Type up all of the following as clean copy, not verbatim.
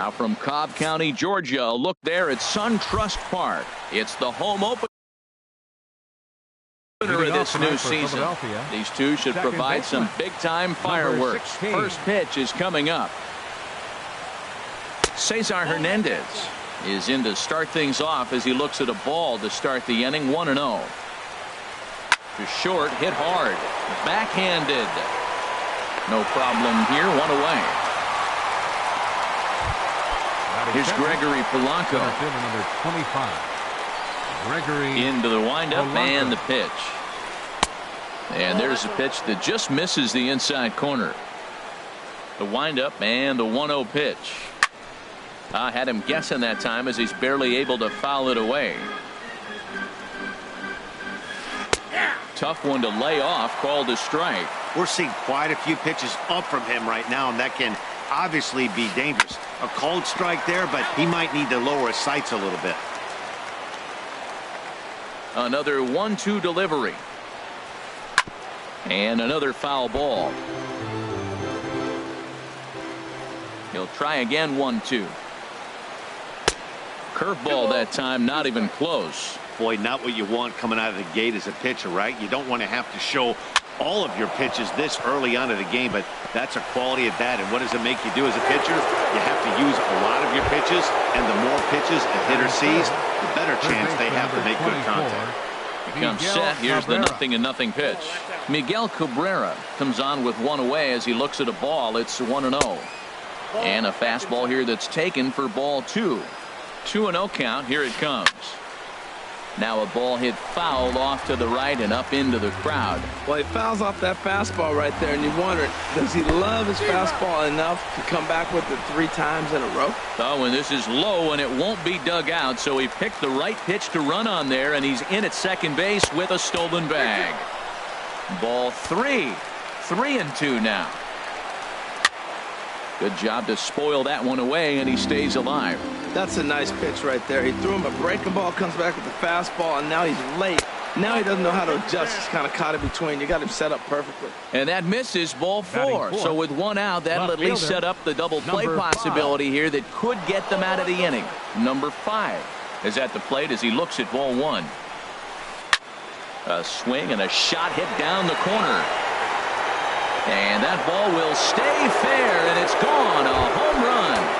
Now from Cobb County, Georgia, a look there at SunTrust Park. It's the home opener of this new season. These two should provide some big-time fireworks. First pitch is coming up. Cesar Hernandez is in to start things off as he looks at a ball to start the inning. 1-0. To short, hit hard, backhanded. No problem here. 1 away. Here's Gregory Polanco. Number 25. Gregory into the windup and the pitch. And there's a pitch that just misses the inside corner. The windup and the 1-0 pitch. I had him guessing that time as he's barely able to foul it away. Tough one to lay off, called a strike. We're seeing quite a few pitches up from him right now, and that can obviously be dangerous. A called strike there, but he might need to lower his sights a little bit. Another 1-2 delivery. And another foul ball. He'll try again. 1-2. Curveball that time, not even close. Boy, not what you want coming out of the gate as a pitcher, right? You don't want to have to show all of your pitches this early on in the game, but that's a quality at bat. And what does it make you do as a pitcher? You have to use a lot of your pitches, and the more pitches a hitter sees, the better chance they have to make good contact. Becomes set. Here's the 0-0 pitch. Miguel Cabrera comes on with 1 away as he looks at a ball. It's 1-0. And a fastball here that's taken for ball 2. 2-0 count. Here it comes. Now a ball hit foul off to the right and up into the crowd. Well, he fouls off that fastball right there, and you wonder, does he love his fastball enough to come back with it 3 times in a row? Oh, and this is low, and it won't be dug out, so he picked the right pitch to run on there, and he's in at second base with a stolen bag. Ball 3. 3-2 now. Good job to spoil that one away, and he stays alive. That's a nice pitch right there. He threw him a breaking ball, comes back with the fastball, and now he's late. Now he doesn't know how to adjust. He's kind of caught in between. You got him set up perfectly. And that misses. Ball 4. So with 1 out, that'll at least set up the double play possibility here that could get them out of the inning. Number 5 is at the plate as he looks at ball 1. A swing and a shot hit down the corner. And that ball will stay fair, and it's gone. A home run.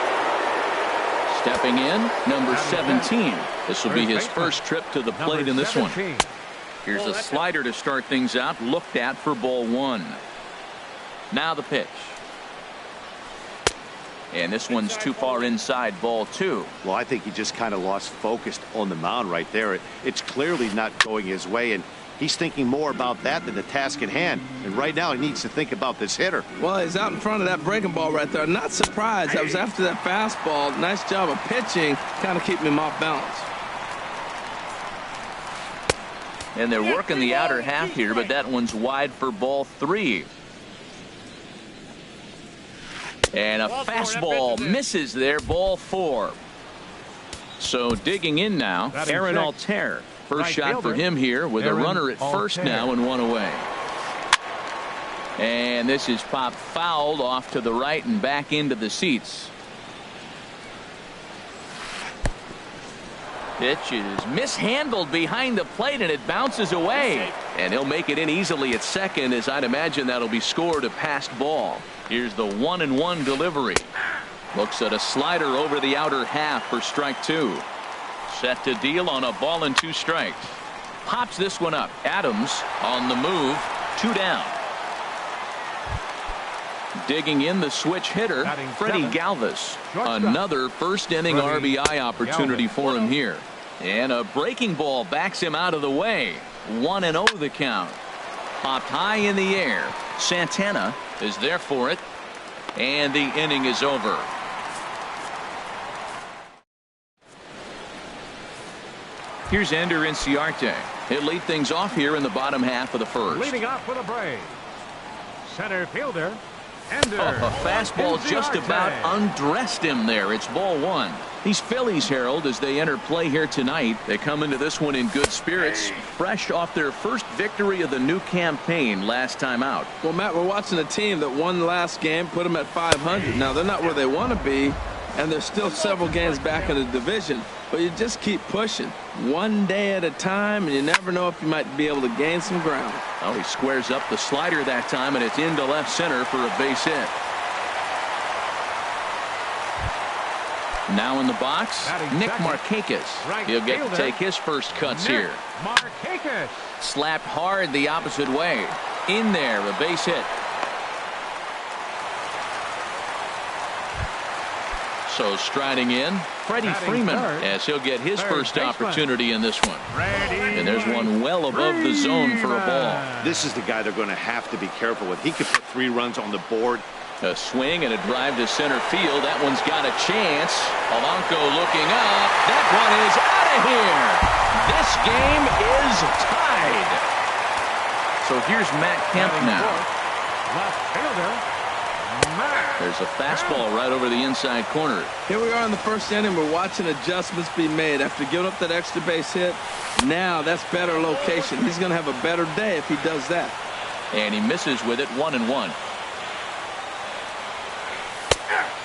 Stepping in, number 17. This will be his first trip to the plate in this one. Here's a slider to start things out, looked at for ball 1. Now the pitch. And this one's too far inside, ball 2. Well, I think he just kind of lost focus on the mound right there. It's clearly not going his way, and he's thinking more about that than the task at hand. And right now he needs to think about this hitter. Well, he's out in front of that breaking ball right there. Not surprised. That was after that fastball. Nice job of pitching, kind of keeping him off balance. And they're working the outer half here, but that one's wide for ball 3. And a fastball misses there, ball 4. So digging in now, Aaron Altair. First shot for him here with a runner at first now and 1 away. And this is popped fouled off to the right and back into the seats. Pitch is mishandled behind the plate and it bounces away. And he'll make it in easily at second, as I'd imagine that'll be scored a passed ball. Here's the 1-1 delivery. Looks at a slider over the outer half for strike 2. Set to deal on a ball and 2 strikes. Pops this one up. Adams on the move. 2 down. Digging in the switch hitter, Freddie Galvis. Another first inning RBI opportunity for him here. And a breaking ball backs him out of the way. 1-0 the count. Popped high in the air. Santana is there for it. And the inning is over. Here's Ender Inciarte. He'll lead things off here in the bottom half of the first. Leading off for the Braves, center fielder Ender. A fastball just about undressed him there. It's ball 1. These Phillies, Harold, as they enter play here tonight, they come into this one in good spirits, fresh off their first victory of the new campaign last time out. Well, Matt, we're watching a team that won last game, put them at 500. Now, they're not where they want to be, and there's still several games back in the division, but you just keep pushing one day at a time, and you never know if you might be able to gain some ground. Oh, he squares up the slider that time, and it's into left center for a base hit. Now in the box, Nick Markakis. He'll get to take his first cuts here. Markakis. Slapped hard the opposite way. In there, a base hit. So striding in, Freddie Freeman, as he'll get his first opportunity in this one. And there's one well above the zone for a ball. This is the guy they're going to have to be careful with. He could put 3 runs on the board. A swing and a drive to center field. That one's got a chance. Polanco looking up. That one is out of here. This game is tied. So here's Matt Kemp now. Left fielder. There's a fastball right over the inside corner. Here we are in the first inning. We're watching adjustments be made after giving up that extra base hit. Now that's better location. He's going to have a better day if he does that. And he misses with it, 1-1.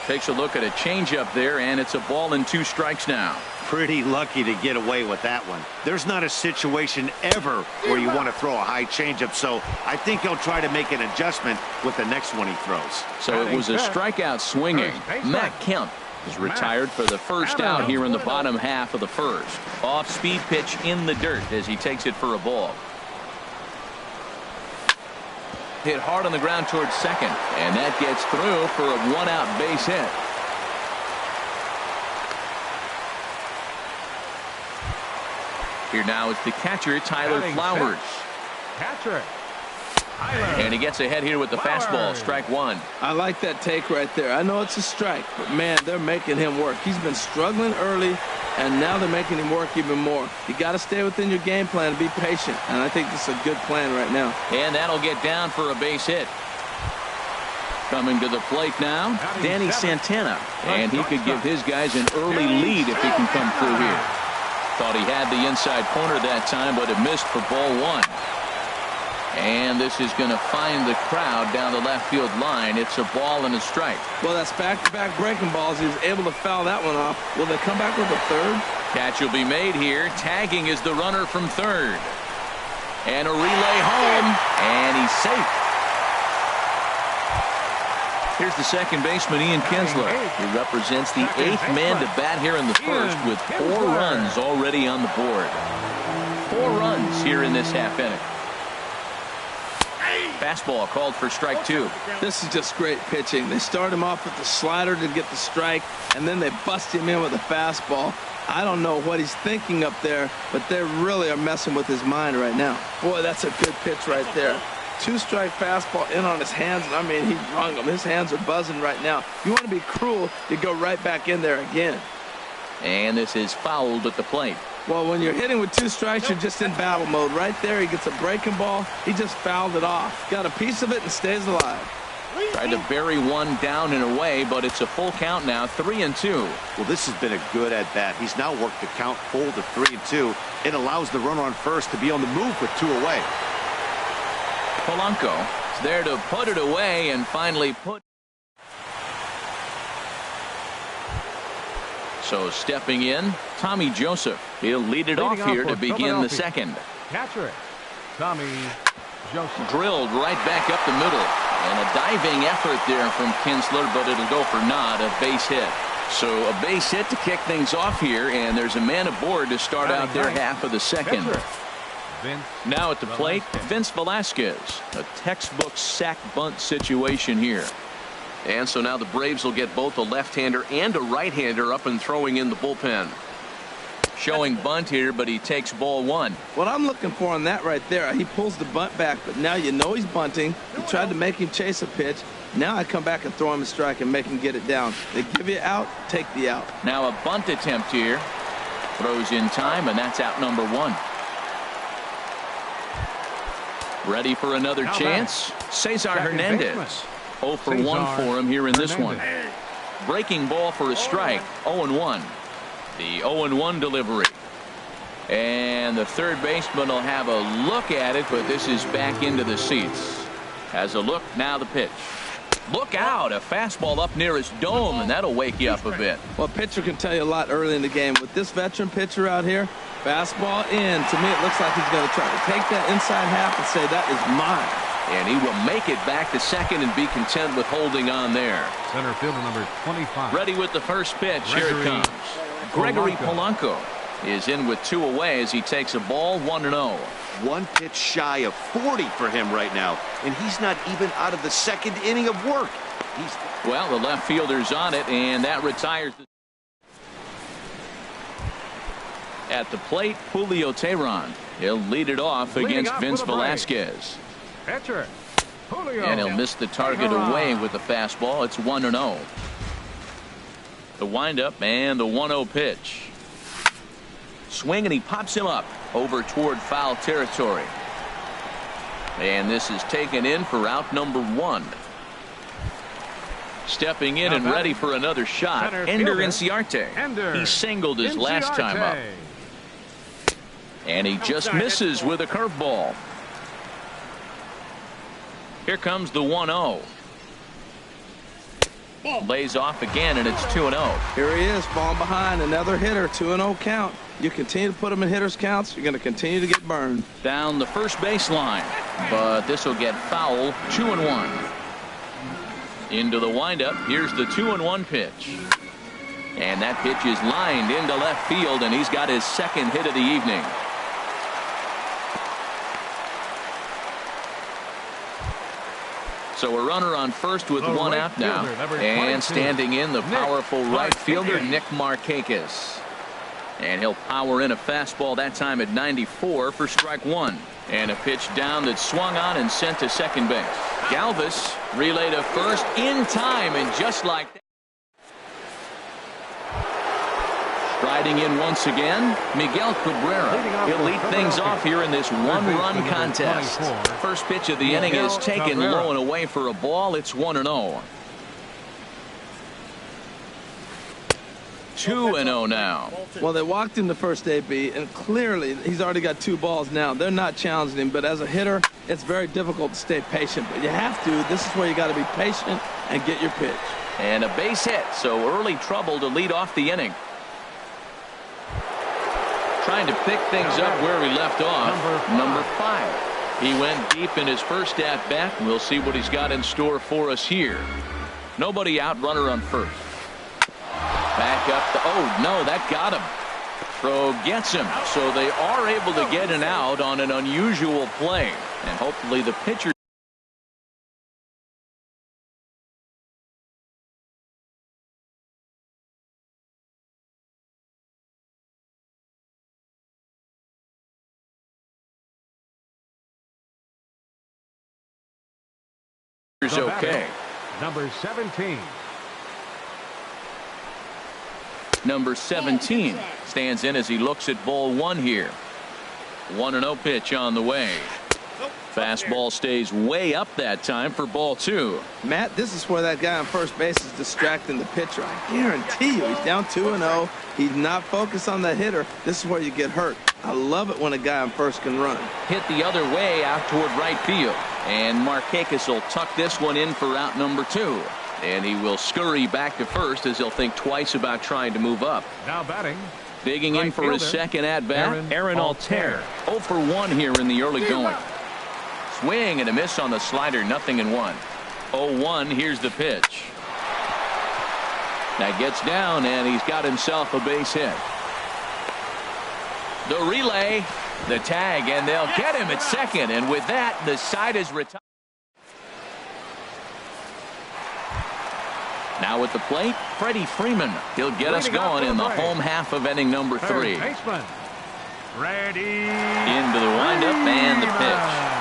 Takes a look at a changeup there, and it's a ball and 2 strikes now. Pretty lucky to get away with that one. There's not a situation ever where you want to throw a high changeup, so I think he'll try to make an adjustment with the next one he throws. So it was a strikeout swinging. Matt Kemp is retired for the first out here in the bottom half of the first. Off-speed pitch in the dirt as he takes it for a ball. Hit hard on the ground towards second, and that gets through for a 1-out base hit. Here now is the catcher, Tyler Flowers. Catcher. And he gets ahead here with the fastball, strike 1. I like that take right there. I know it's a strike, but man, they're making him work. He's been struggling early, and now they're making him work even more. You got to stay within your game plan and be patient, and I think this is a good plan right now. And that'll get down for a base hit. Coming to the plate now, Danny Santana, and he could give his guys an early lead if he can come through here. Thought he had the inside corner that time, but it missed for ball 1. And this is going to find the crowd down the left field line. It's a ball and a strike. Well, that's back-to-back breaking balls. He was able to foul that one off. Will they come back with a third? Catch will be made here. Tagging is the runner from third. And a relay home. And he's safe. Here's the second baseman, Ian Kinsler. He represents the 8th man to bat here in the first with 4 runs already on the board. 4 runs here in this half inning. Fastball called for strike 2. This is just great pitching. They start him off with the slider to get the strike, and then they bust him in with a fastball. I don't know what he's thinking up there, but they really are messing with his mind right now. Boy, that's a good pitch right there. 2-strike fastball in on his hands, and I mean, he rung them. His hands are buzzing right now. You want to be cruel, you go right back in there again. And this is fouled at the plate. Well, when you're hitting with 2 strikes, you're just in battle mode. Right there, he gets a breaking ball. He just fouled it off. Got a piece of it and stays alive. Tried to bury one down and away, but it's a full count now, 3-2. Well, this has been a good at-bat. He's now worked the count full to 3-2. It allows the runner on first to be on the move with 2 away. Polanco is there to put it away and finally put. So stepping in, Tommy Joseph. He'll lead it off here to begin the second. Catcher, Tommy Joseph. Drilled right back up the middle. And a diving effort there from Kinsler, but it'll go for naught, a base hit. So a base hit to kick things off here, and there's a man aboard to start out their half of the second. Now at the plate, Vince Velasquez. A textbook sack bunt situation here. And so now the Braves will get both a left-hander and a right-hander up and throwing in the bullpen. Showing bunt here, but he takes ball 1. What I'm looking for on that right there, he pulls the bunt back, but now you know he's bunting. You tried to make him chase a pitch. Now I come back and throw him a strike and make him get it down. They give you out, take the out. Now a bunt attempt here. Throws in time, and that's out number 1. Ready for another chance? Cesar Hernandez. 0 for 1 for him here in this one. Breaking ball for a strike. 0-1. The 0-1 delivery. And the third baseman will have a look at it, but this is back into the seats. Has a look, now the pitch. Look out, a fastball up near his dome, and that'll wake you up a bit. Well, a pitcher can tell you a lot early in the game. With this veteran pitcher out here, fastball in. To me, it looks like he's going to try to take that inside half and say, that is mine. And he will make it back to second and be content with holding on there. Center fielder number 25. Ready with the first pitch. Here it comes. Gregory Polanco is in with 2 away as he takes a ball 1-0. 1 pitch shy of 40 for him right now, and he's not even out of the second inning of work. Well, the left fielder's on it, and that retires. At the plate, Julio Teheran. He'll lead it off against Vince Velasquez. Pitcher, Julio. And he'll miss the target away with the fastball. It's 1-0. The windup and the 1-0 pitch. Swing, and he pops him up over toward foul territory. And this is taken in for out number 1. Stepping in and ready for another shot, Ender Inciarte. He singled his last time up. And he just misses with a curveball. Here comes the 1-0. Lays off again, and it's 2-0. Here he is, falling behind. Another hitter, 2-0 count. You continue to put him in hitters' counts, you're going to continue to get burned. Down the first baseline, but this will get foul. 2-1. Into the windup. Here's the 2-1 pitch. And that pitch is lined into left field, and he's got his second hit of the evening. So a runner on first with 1 out now. And standing in, the powerful right fielder, Nick Markakis. And he'll power in a fastball that time at 94 for strike 1. And a pitch down that swung on and sent to second base. Galvis relayed to first in time, and just like that. Striding in once again, Miguel Cabrera. He'll lead things off here in this 1-run contest. First pitch of the inning is taken low and away for a ball. It's 1-0. 2-0 now. Well, they walked in the first AB, and clearly he's already got 2 balls now. They're not challenging him, but as a hitter, it's very difficult to stay patient. But you have to. This is where you got to be patient and get your pitch. And a base hit, so early trouble to lead off the inning. Trying to pick things up where he left off. Number 5. He went deep in his first at-bat. We'll see what he's got in store for us here. Nobody out, runner on first. Back up the, oh no, that got him. Throw gets him, so they are able to get an out on an unusual play, and hopefully the pitcher is okay. Number 17. Number 17 stands in as he looks at ball 1 here. 1-0 pitch on the way. Fastball stays way up that time for ball 2. Matt, this is where that guy on first base is distracting the pitcher. I guarantee you he's down 2-0. He's not focused on that hitter. This is where you get hurt. I love it when a guy on first can run. Hit the other way out toward right field. And Markakis will tuck this one in for out number 2. And he will scurry back to first as he'll think twice about trying to move up. Now batting. Digging in for his second at-bat, Aaron Altair. 0 for 1 here in the early going. Swing and a miss on the slider, 0-1. 0-1, here's the pitch. That gets down, and he's got himself a base hit. The relay, the tag, and they'll get him at second. And with that, the side is retired. Now at the plate, Freddie Freeman. He'll get us going in the home half of inning number 3. Into the windup and the pitch.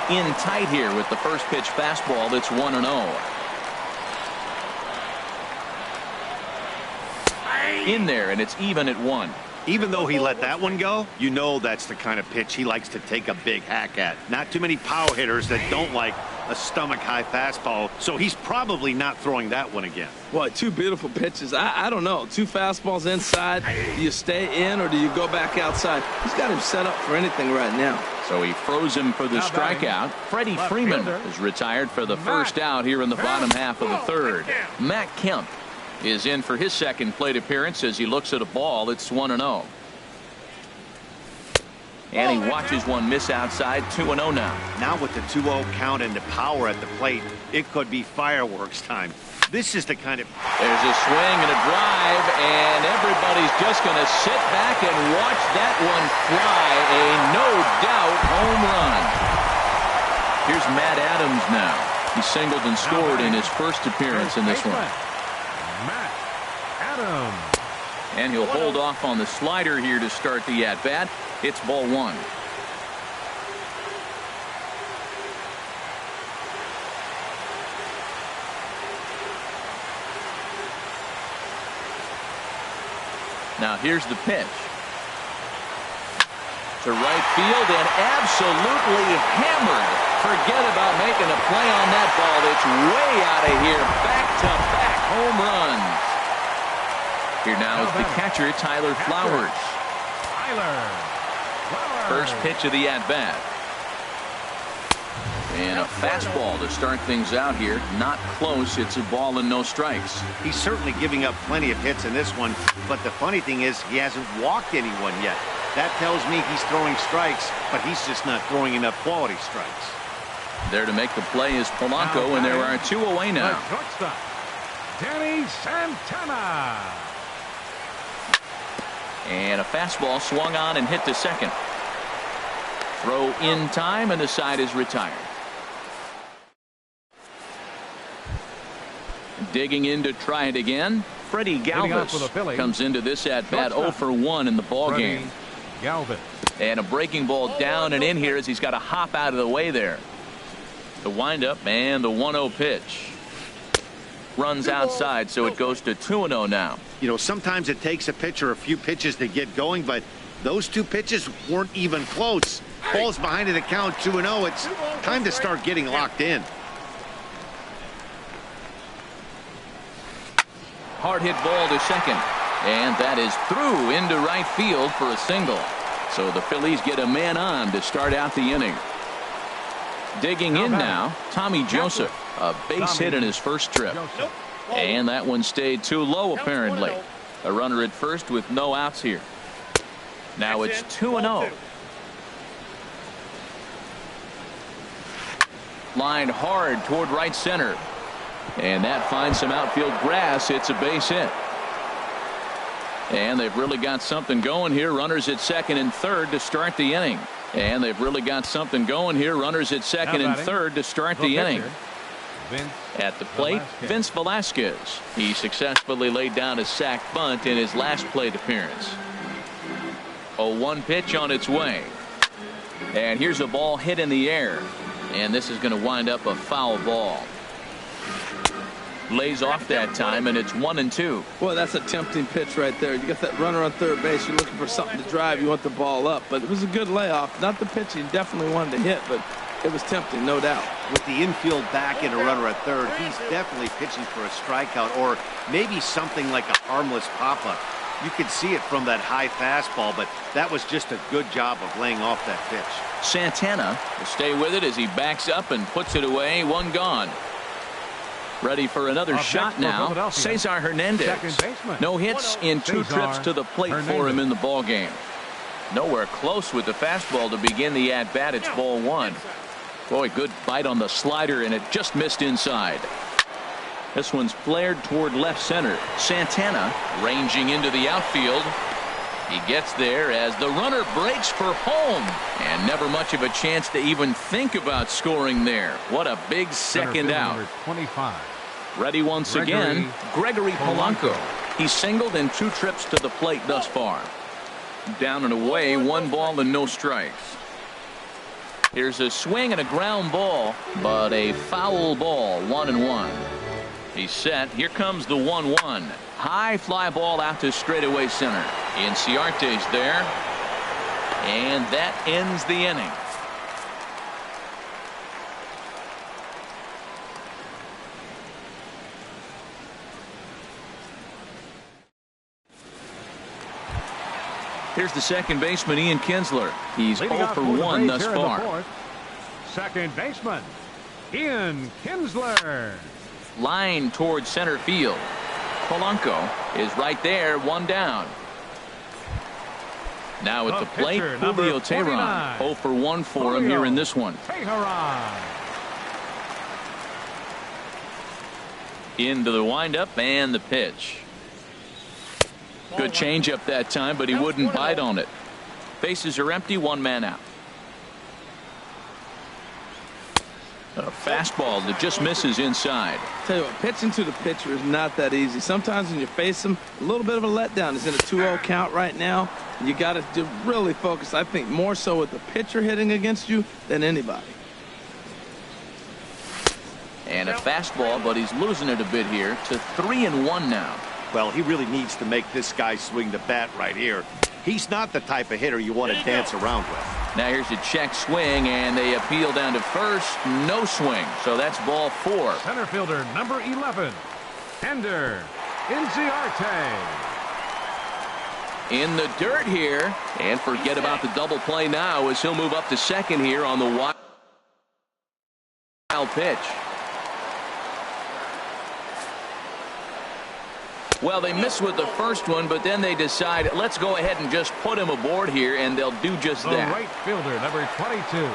In tight here with the first pitch fastball. That's 1-0. In there, and it's even at 1. Even though he let that one go, you know that's the kind of pitch he likes to take a big hack at. Not too many power hitters that don't like a stomach-high fastball, so he's probably not throwing that one again. Boy, two beautiful pitches. I don't know. Two fastballs inside. Do you stay in or do you go back outside? He's got him set up for anything right now. So he froze him for the strikeout. Freddie Freeman is retired for the first out here in the bottom half of the third. Matt Kemp is in for his second plate appearance as he looks at a ball. It's 1-0. And he watches one miss outside. 2-0 now. Now with the 2-0 count and the power at the plate, it could be fireworks time. This is the kind of... There's a swing and a drive, and everybody's just going to sit back and watch that one fly. A no-doubt home run. Here's Matt Adams now. He singled and scored in his first appearance in this one. Matt Adams. And he'll hold off on the slider here to start the at-bat. It's ball one. Now here's the pitch to right field and absolutely hammered. Forget about making a play on that ball. It's way out of here. Back-to-back home runs. Here now is the catcher, Tyler Flowers. First pitch of the at-bat. And a fastball to start things out here. Not close. It's a ball and no strikes. He's certainly giving up plenty of hits in this one, but the funny thing is he hasn't walked anyone yet. That tells me he's throwing strikes, but he's just not throwing enough quality strikes. There to make the play is Polanco, and there are two away now. Shortstop, Danny Santana. And a fastball swung on and hit to second. Throw in time, and the side is retired. Digging in to try it again. Freddie Galvis comes into this at bat 0 for 1 in the ball game. And a breaking ball down and in here as he's got to hop out of the way there. The windup and the 1-0 pitch. Runs outside, so it goes to 2-0 now. You know, sometimes it takes a pitcher a few pitches to get going, but those two pitches weren't even close. Ball's behind in the count, 2-0. It's time to start getting locked in. Hard hit ball to second, and that is through into right field for a single. So the Phillies get a man on to start out the inning. Digging in now, Tommy Joseph, a base hit in his first trip. And that one stayed too low apparently. A runner at first with no outs here. Now it's 2-0. Lined hard toward right center. And that finds some outfield grass. It's a base hit. And they've really got something going here. Runners at second and third to start the inning. And they've really got something going here. Runners at second and third to start the inning. At the plate, Vince Velasquez. He successfully laid down a sac bunt in his last plate appearance. 0-1 pitch on its way. And here's a ball hit in the air. And this is going to wind up a foul ball. Lays off that time, and it's 1-2. Boy, that's a tempting pitch right there. You got that runner on third base. You're looking for something to drive. You want the ball up. But it was a good layoff. Not the pitch he definitely wanted to hit, but it was tempting, no doubt. With the infield back and a runner at third, he's definitely pitching for a strikeout or maybe something like a harmless pop-up. You could see it from that high fastball, but that was just a good job of laying off that pitch. Santana will stay with it as he backs up and puts it away. One gone. Ready for another shot now. Cesar Hernandez. No hits in two trips to the plate for him in the ball game. Nowhere close with the fastball to begin the at-bat. It's ball one. Boy, good bite on the slider, and it just missed inside. This one's flared toward left center. Santana ranging into the outfield. He gets there as the runner breaks for home, and never much of a chance to even think about scoring there. What a big second out. 25. Ready once again, Gregory Polanco. He singled in two trips to the plate thus far. Down and away, 1 ball and no strikes. Here's a swing and a ground ball, but a foul ball, 1-1. He's set. Here comes the 1-1. High fly ball out to straightaway center. Inciarte's there. And that ends the inning. Here's the second baseman, Ian Kinsler. He's 0 for 1 thus far. Second baseman, Ian Kinsler. Line towards center field. Polanco is right there, one down. Now at the plate, Julio Teheran. 0 for 1 for him here in this one. Into the windup and the pitch. Good changeup that time, but he wouldn't bite on it. Bases are empty, one man out. A fastball that just misses inside. Tell you what, pitching to the pitcher is not that easy. Sometimes when you face him, a little bit of a letdown. He's in a 2-0 count right now. You got to really focus, I think, more so with the pitcher hitting against you than anybody. And a fastball, but he's losing it a bit here to 3-1 now. Well, he really needs to make this guy swing the bat right here. He's not the type of hitter you want to dance around with. Now here's a check swing, and they appeal down to first. No swing, so that's ball 4. Center fielder number 11, Ender Inciarte. In the dirt here, and forget about the double play now as he'll move up to second here on the wild pitch. Well, they missed with the first one, but then they decide, let's go ahead and just put him aboard here, and they'll do just that. The right fielder, number 22.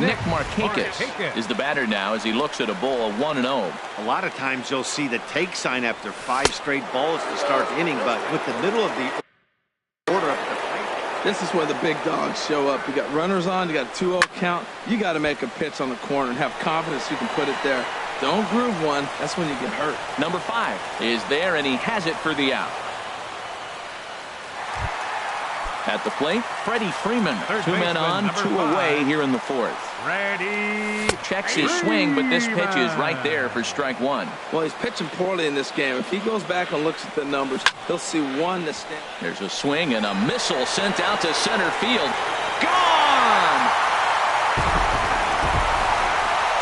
Nick Markakis is the batter now as he looks at a ball of 1-0. A lot of times you'll see the take sign after 5 straight balls to start the inning, but with the middle of the order up at the plate. This is where the big dogs show up. You got runners on, you got a 2-0 count. You got to make a pitch on the corner and have confidence you can put it there. Don't groove one. That's when you get hurt. Number 5 is there, and he has it for the out. At the plate, Freddie Freeman. 2 men on, 2 away here in the 4th. Checks his swing, but this pitch is right there for strike 1. Well, he's pitching poorly in this game. If he goes back and looks at the numbers, he'll see one to stand. There's a swing and a missile sent out to center field. Gone!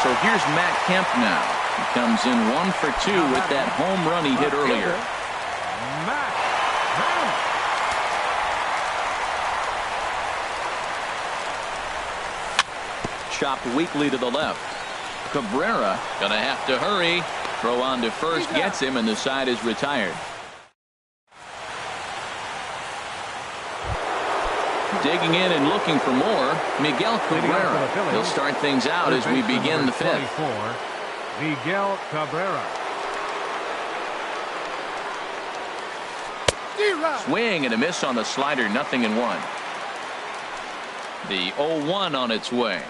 So here's Matt Kemp now. He comes in 1 for 2 with that home run he hit earlier. Matt Kemp. Chopped weakly to the left. Cabrera gonna have to hurry. Throw on to first gets him, and the side is retired. Digging in and looking for more, Miguel Cabrera. He'll start things out as we begin the 5th. Miguel Cabrera. Swing and a miss on the slider, 0-1. The 0-1 on its way.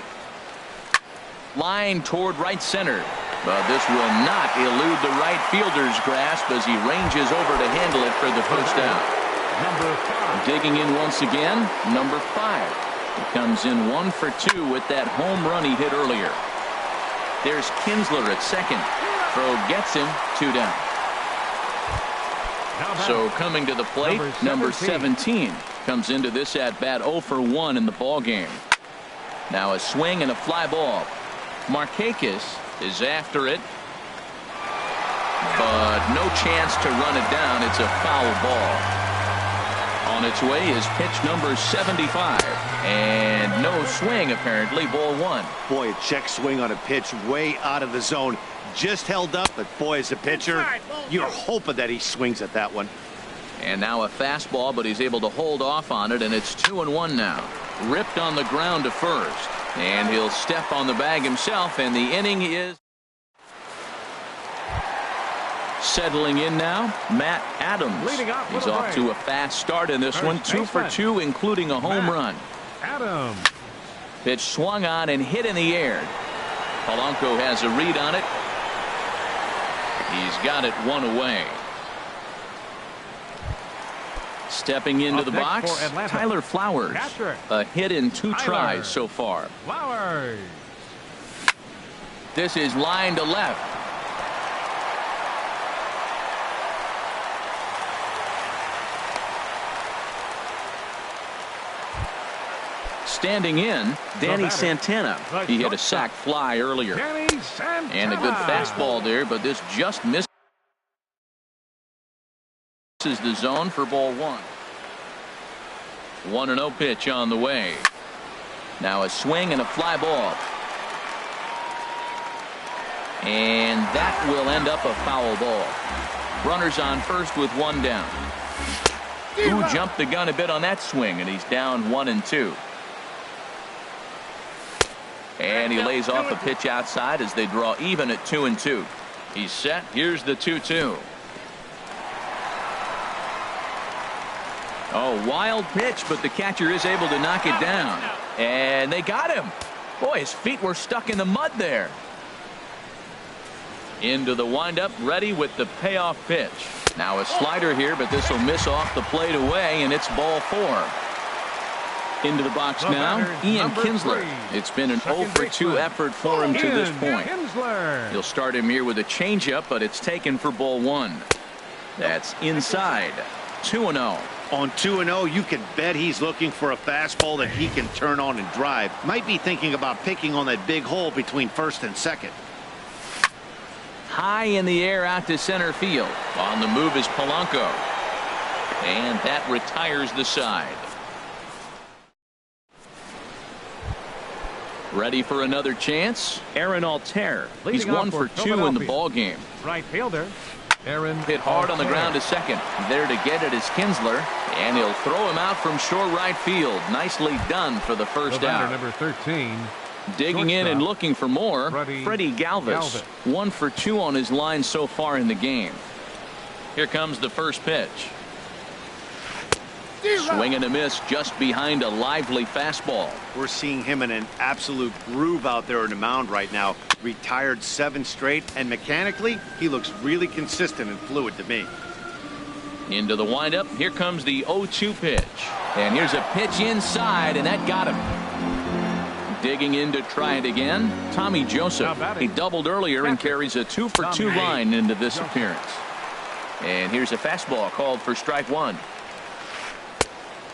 Line toward right center. But this will not elude the right fielder's grasp as he ranges over to handle it for the first out. Number 5. Digging in once again, number 5. He comes in 1 for 2 with that home run he hit earlier. There's Kinsler at second. Throw gets him, 2 down. So coming to the plate, number 17 comes into this at bat 0 for 1 in the ball game. Now a swing and a fly ball. Markakis is after it, but no chance to run it down. It's a foul ball. On its way is pitch number 75, and no swing apparently. Ball 1. Boy, a check swing on a pitch way out of the zone. Just held up, but boy, as a pitcher, you're hoping that he swings at that one. And now a fastball, but he's able to hold off on it, and it's 2-1 now. Ripped on the ground to first, and he'll step on the bag himself, and the inning is settling in now. Matt Adams. He's off to a fast start in this one. 2 for 2, including a home run. Adams. Pitch swung on and hit in the air. Polanco has a read on it. He's got it 1 away. Stepping into the box, Tyler Flowers. A hit in 2 tries so far. Flowers. This is line to left. Standing in, Danny Santana. He hit a sac fly earlier. And a good fastball there, but this just misses the zone for ball one. 1-0 pitch on the way. Now a swing and a fly ball. And that will end up a foul ball. Runners on first with one down. Who jumped the gun a bit on that swing, and he's down 1-2. And he lays off a pitch outside as they draw even at 2-2. He's set. Here's the 2-2. Oh, wild pitch, but the catcher is able to knock it down. And they got him. Boy, his feet were stuck in the mud there. Into the windup, ready with the payoff pitch. Now a slider here, but this will miss off the plate away, and it's ball 4. Into the box now, Ian Kinsler. It's been an 0-for-2 effort for him to this point. He'll start him here with a changeup, but it's taken for ball 1. That's inside. 2-0. On 2-0, you can bet he's looking for a fastball that he can turn on and drive. Might be thinking about picking on that big hole between first and second. High in the air out to center field. On the move is Polanco. And that retires the side. Ready for another chance? Aaron Altair. He's 1 for 2 in the ball game. Right fielder. Aaron hit hard on the ground to second. There to get it is Kinsler, and he'll throw him out from short right field. Nicely done for the first out. Number 13. Digging in and looking for more, Freddie Galvis. 1 for 2 on his line so far in the game. Here comes the first pitch. Swing and a miss just behind a lively fastball. We're seeing him in an absolute groove out there on the mound right now. Retired 7 straight, and mechanically, he looks really consistent and fluid to me. Into the windup. Here comes the 0-2 pitch. And here's a pitch inside, and that got him. Digging in to try it again, Tommy Joseph. He doubled earlier and carries a 2 for 2 line into this appearance. And here's a fastball called for strike 1.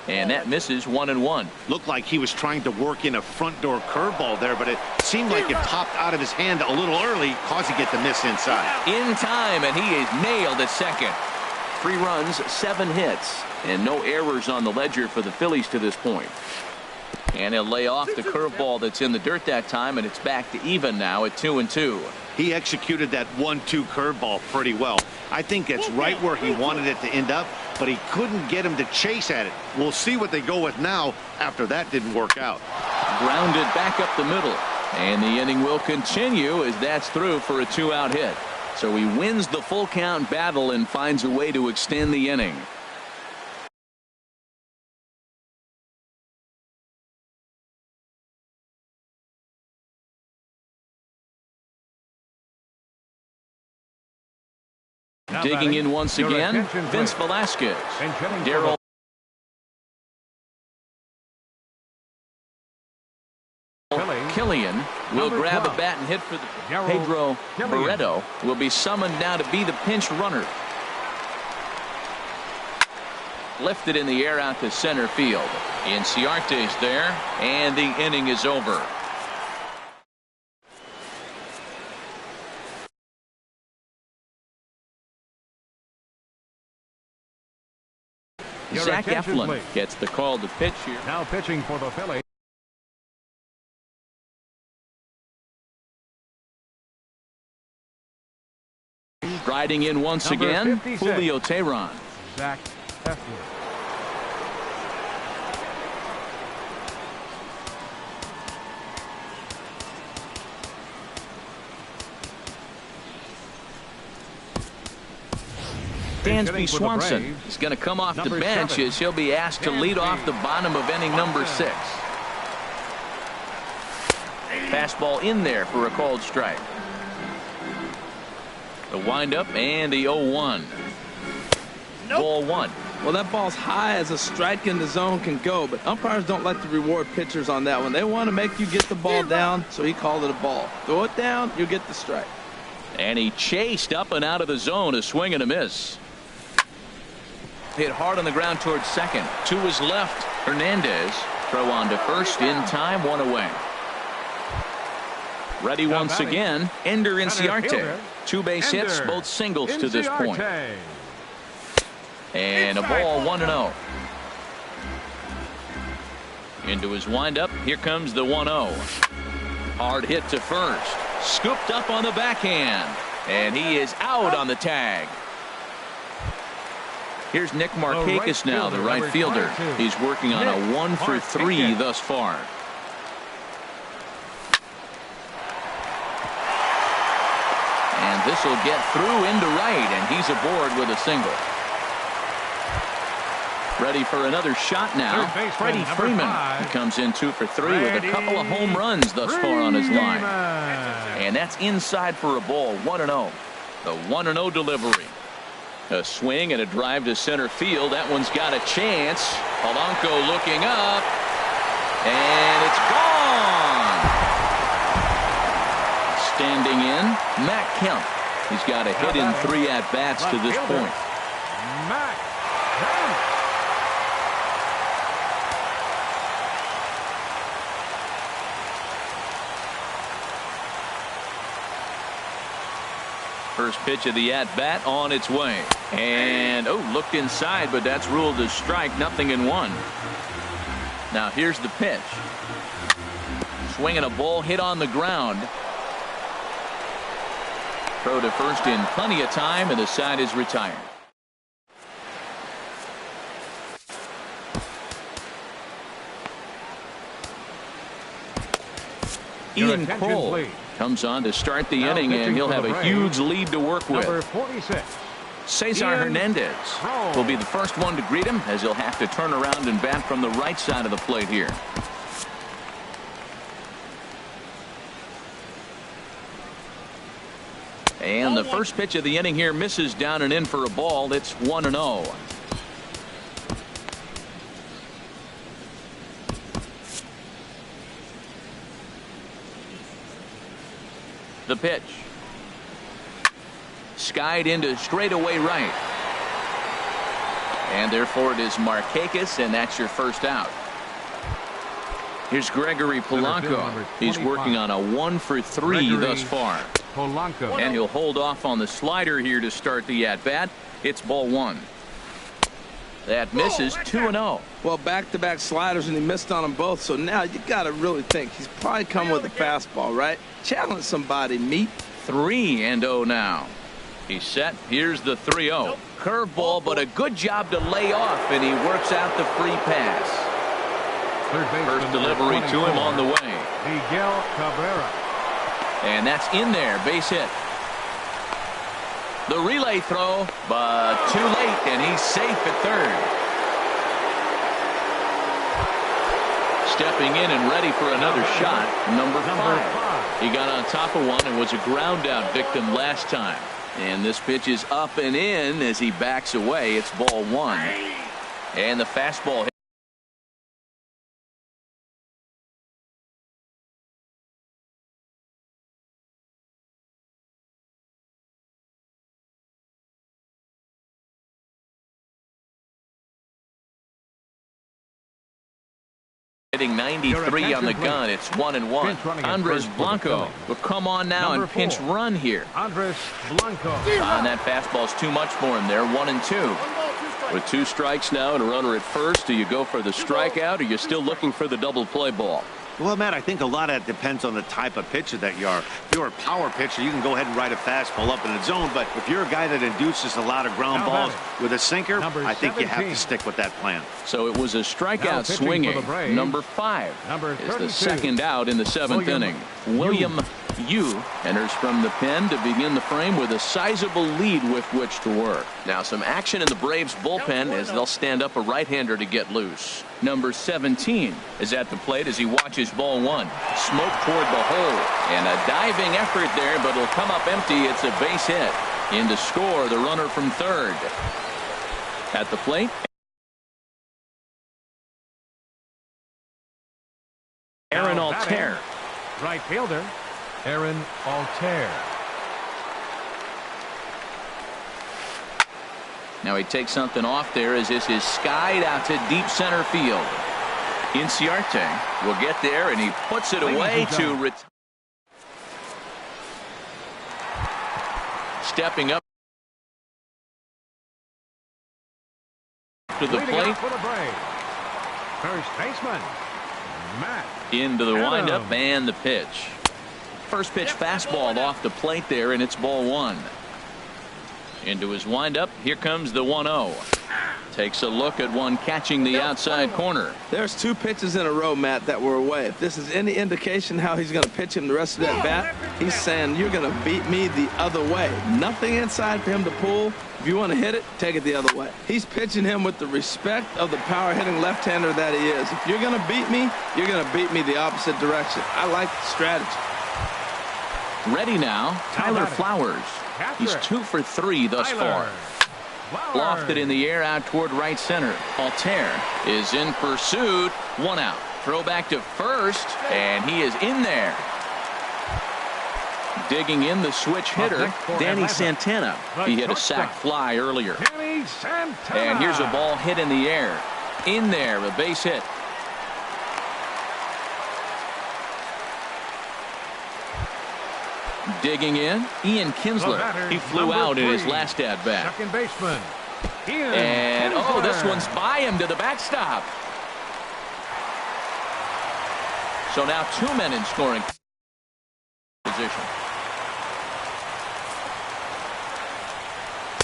And that misses 1-1. Looked like he was trying to work in a front door curveball there, but it seemed like it popped out of his hand a little early, causing it to miss inside. In time, and he is nailed at second. 3 runs, 7 hits, and no errors on the ledger for the Phillies to this point. And he'll lay off the curveball that's in the dirt that time, and it's back to even now at 2-2. He executed that 1-2 curveball pretty well. I think it's right where he wanted it to end up, but he couldn't get him to chase at it. We'll see what they go with now after that didn't work out. Grounded back up the middle, and the inning will continue as that's through for a 2-out hit. So he wins the full count battle and finds a way to extend the inning. Digging in once again, Vince Velasquez. Darryl Killian will grab a bat and hit for the Pedro Barreto will be summoned now to be the pinch runner. Lifted in the air out to center field. Inciarte's there, and the inning is over. Zach Eflin gets the call to pitch here. Now pitching for the Phillies. Riding in once again, Julio Teheran. Zach Eflin. Dansby Swanson is going to come off the bench as he'll be asked to lead off the bottom of inning number 6. Fastball in there for a called strike. The windup and the 0-1. Ball 1. Well, that ball's high as a strike in the zone can go, but umpires don't like to reward pitchers on that one. They want to make you get the ball down, so he called it a ball. Throw it down, you get the strike. And he chased up and out of the zone, a swing and a miss. Hit hard on the ground towards second. To his left, Hernandez. Throw on to first in time, one away. Ready once again, Ender Inciarte. 2 base hits, both singles to this point. And a ball 1-0. Into his windup, here comes the 1-0. Hard hit to first. Scooped up on the backhand. And he is out on the tag. Here's Nick Markakis now, the right fielder. He's working on a 1-for-3 thus far. And this will get through into right, and he's aboard with a single. Ready for another shot now. Freddie Freeman. He comes in 2 for 3 with a couple of home runs thus far on his line. And that's inside for a ball, 1-0. The 1-0 delivery. A swing and a drive to center field. That one's got a chance. Polanco looking up. And it's gone. Standing in, Matt Kemp. He's got a hit in 3 at-bats to this point. Matt Kemp. First pitch of the at-bat on its way. And, looked inside, but that's ruled a strike, 0-1. Now here's the pitch. Swinging a ball hit on the ground. Throw to first in plenty of time, and the side is retired. Ian Kroll comes on to start the inning, and he'll have a huge lead to work with. Number 46. Cesar Hernandez will be the first one to greet him, as he'll have to turn around and bat from the right side of the plate here. And the first pitch of the inning here misses down and in for a ball. It's 1-0. The pitch. Skied into straightaway right. And therefore it is Markakis, and that's your first out. Here's Gregory Polanco. He's working on a 1-for-3 thus far. Polanco. And he'll hold off on the slider here to start the at-bat. It's ball 1. That misses, 2-0. Well, back-to-back sliders, and he missed on them both. So now you got to really think he's probably coming with a fastball, right? Challenge somebody, meet. 3-0 now. He's set. Here's the 3-0. Curveball, but a good job to lay off, and he works out the free pass. First delivery to him on the way. Miguel Cabrera. And that's in there, base hit. The relay throw, but too late, and he's safe at third. Stepping in and ready for another shot, number 5. He got on top of one and was a ground out victim last time. And this pitch is up and in as he backs away. It's ball 1. And the fastball hit. Hitting 93 on the gun. It's 1-1. Andres Blanco will come on now and pinch run here. Andres Blanco. And that fastball's too much for him there. 1-2. With 2 strikes now and a runner at first, do you go for the strikeout, or you're still looking for the double play ball? Well, Matt, I think a lot of that depends on the type of pitcher that you are. If you're a power pitcher, you can go ahead and ride a fastball up in the zone. But if you're a guy that induces a lot of ground balls with a sinker, I think you have to stick with that plan. So it was a strikeout swinging. Number 5 is the second out in the 7th inning. William Yu enters from the pen to begin the frame with a sizable lead with which to work. Now some action in the Braves bullpen as they'll stand up a right-hander to get loose. Number 17 is at the plate as he watches ball 1. Smoke toward the hole, and a diving effort there, but it'll come up empty. It's a base hit. In to score, the runner from third. At the plate, Aaron Altair. Right fielder, Aaron Altair. Now he takes something off there as this is skied out to deep center field. Inciarte will get there, and he puts it away to retire. Stepping up to the plate. First baseman, Matt. Into the windup and the pitch. First pitch fastball off the plate there, and it's ball one. Into his windup. Here comes the 1-0. Takes a look at one catching the outside corner. There's two pitches in a row, Matt, that were away. If this is any indication how he's going to pitch him the rest of that bat, he's saying you're going to beat me the other way. Nothing inside for him to pull. If you want to hit it, take it the other way. He's pitching him with the respect of the power-hitting left-hander that he is. If you're going to beat me, you're going to beat me the opposite direction. I like the strategy. Ready now, Tyler Flowers. He's 2 for 3 thus far. Lofted in the air out toward right center. Altair is in pursuit. 1 out. Throw back to first, and he is in there. Digging in the switch hitter, Danny Santana. He hit a sac fly earlier. And here's a ball hit in the air. In there, a base hit. Digging in, Ian Kinsler. He flew out in his last at bat. Second baseman, and oh, this one's by him to the backstop. So now 2 men in scoring position.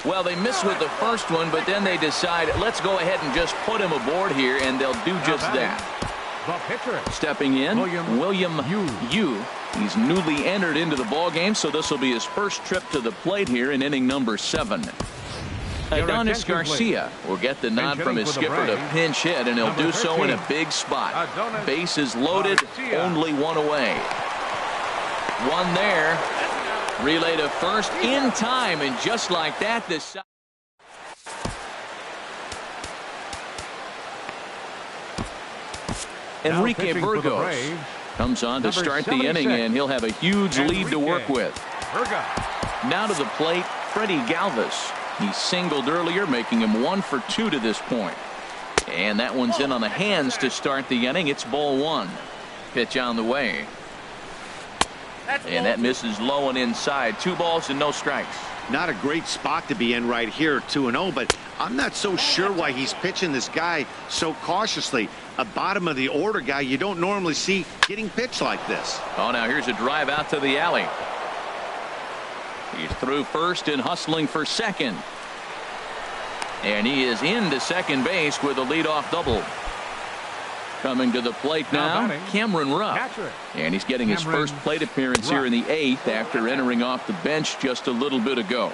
Well, they miss with the first one, but then they decide, let's go ahead and just put him aboard here, and they'll do just that. Stepping in, William Yu. He's newly entered into the ball game, so this will be his first trip to the plate here in inning number 7. Adonis Garcia will get the nod from his skipper to pinch hit, and he'll do so in a big spot. Bases loaded, only one away. One there. Relay to first in time, and just like that, this. Enrique Burgos comes on to start the inning, and he'll have a huge lead to work with. Now to the plate, Freddie Galvis. He singled earlier, making him 1 for 2 to this point. And that one's in on the hands to start the inning. It's ball 1. Pitch on the way. And that misses low and inside. 2 balls and no strikes. Not a great spot to be in right here, 2-0, but I'm not so sure why he's pitching this guy so cautiously. A bottom of the order guy you don't normally see getting pitched like this. Oh, now here's a drive out to the alley. He's through first and hustling for second. And he is into second base with a leadoff double. Coming to the plate now, Cameron Rupp. And he's getting his first plate appearance here in the 8th after entering off the bench just a little bit ago.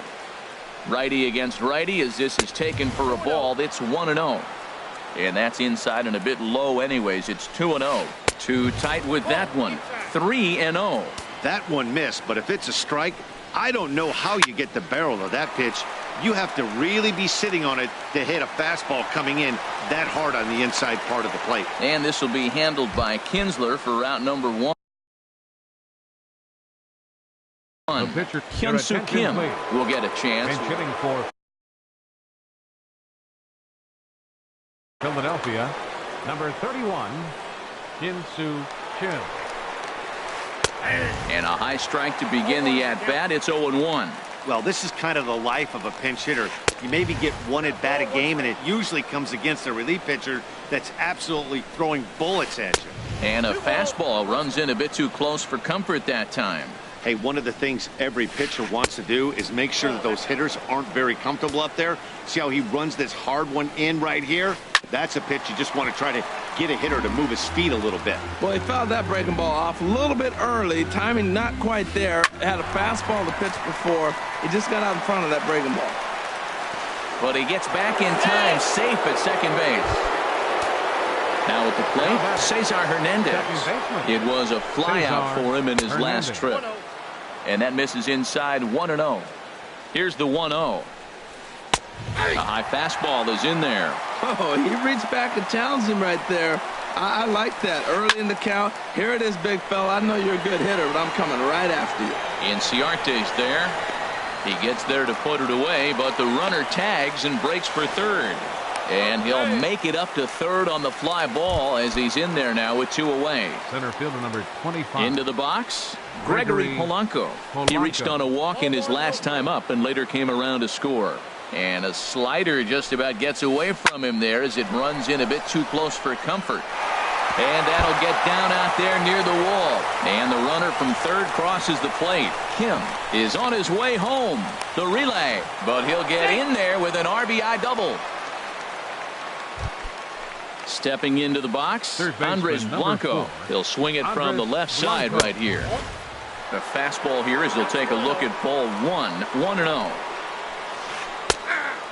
Righty against righty as this is taken for a ball. It's 1-0. And that's inside and a bit low anyways. It's 2-0. Too tight with that one. 3-0. That one missed, but if it's a strike, I don't know how you get the barrel of that pitch. You have to really be sitting on it to hit a fastball coming in that hard on the inside part of the plate. And this will be handled by Kinsler for route number 1. Hyun-Soo Kim will get a chance. Hitting for Philadelphia, number 31, Hyun-Soo Kim. And a high strike to begin the at-bat. It's 0-1. Well, this is kind of the life of a pinch hitter. You maybe get one at bat a game, and it usually comes against a relief pitcher that's absolutely throwing bullets at you. And a fastball runs in a bit too close for comfort that time. Hey, one of the things every pitcher wants to do is make sure that those hitters aren't very comfortable up there. See how he runs this hard one in right here? That's a pitch you just want to try to get a hitter to move his feet a little bit. Well, he fouled that breaking ball off a little bit early. Timing not quite there. Had a fastball to pitch before. He just got out in front of that breaking ball. But he gets back in time, safe at second base. Now at the plate, Cesar Hernandez. It was a flyout for him in his last trip. And that misses inside 1-0. Here's the 1-0. A high fastball is in there. Oh, he reached back and challenged him right there. I like that. Early in the count. Here it is, big fella. I know you're a good hitter, but I'm coming right after you. Inciarte's there. He gets there to put it away, but the runner tags and breaks for third. And he'll make it up to third on the fly ball as he's in there now with 2 away. Center fielder number 25. Into the box, Gregory Polanco. He reached on a walk in his last time up and later came around to score. And a slider just about gets away from him there as it runs in a bit too close for comfort. And that'll get down out there near the wall. And the runner from third crosses the plate. Kim is on his way home. The relay, but he'll get in there with an RBI double. Stepping into the box, Andres Blanco. He'll swing it from the left side right here. The fastball here as he'll take a look at ball 1, 1-0.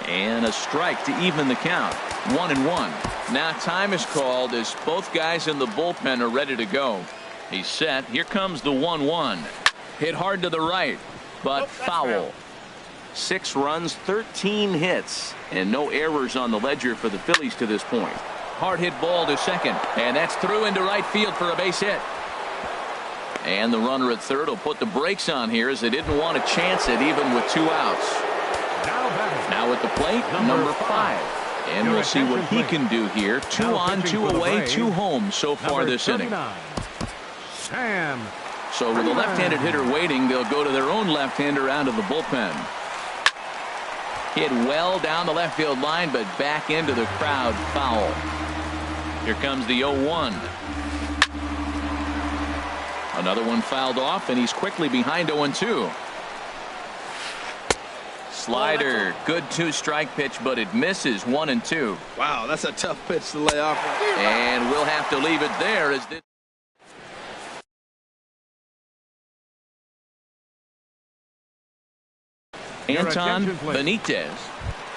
And a strike to even the count. 1-1. Now time is called as both guys in the bullpen are ready to go. He's set. Here comes the 1-1. Hit hard to the right, but foul. 6 runs, 13 hits, and no errors on the ledger for the Phillies to this point. Hard hit ball to second, and that's through into right field for a base hit. And the runner at third will put the brakes on here as they didn't want to chance it even with 2 outs. Now at the plate, number 5. And we'll see what he can do here. 2 on, 2 away, 2 home so far this inning. So with a left-handed hitter waiting, they'll go to their own left-hander out of the bullpen. Hit well down the left field line, but back into the crowd, foul. Here comes the 0-1. Another one fouled off, and he's quickly behind 0-2. Slider, good 2-strike pitch, but it misses. 1-2. Wow, that's a tough pitch to lay off. And we'll have to leave it there as this. Anton Benitez.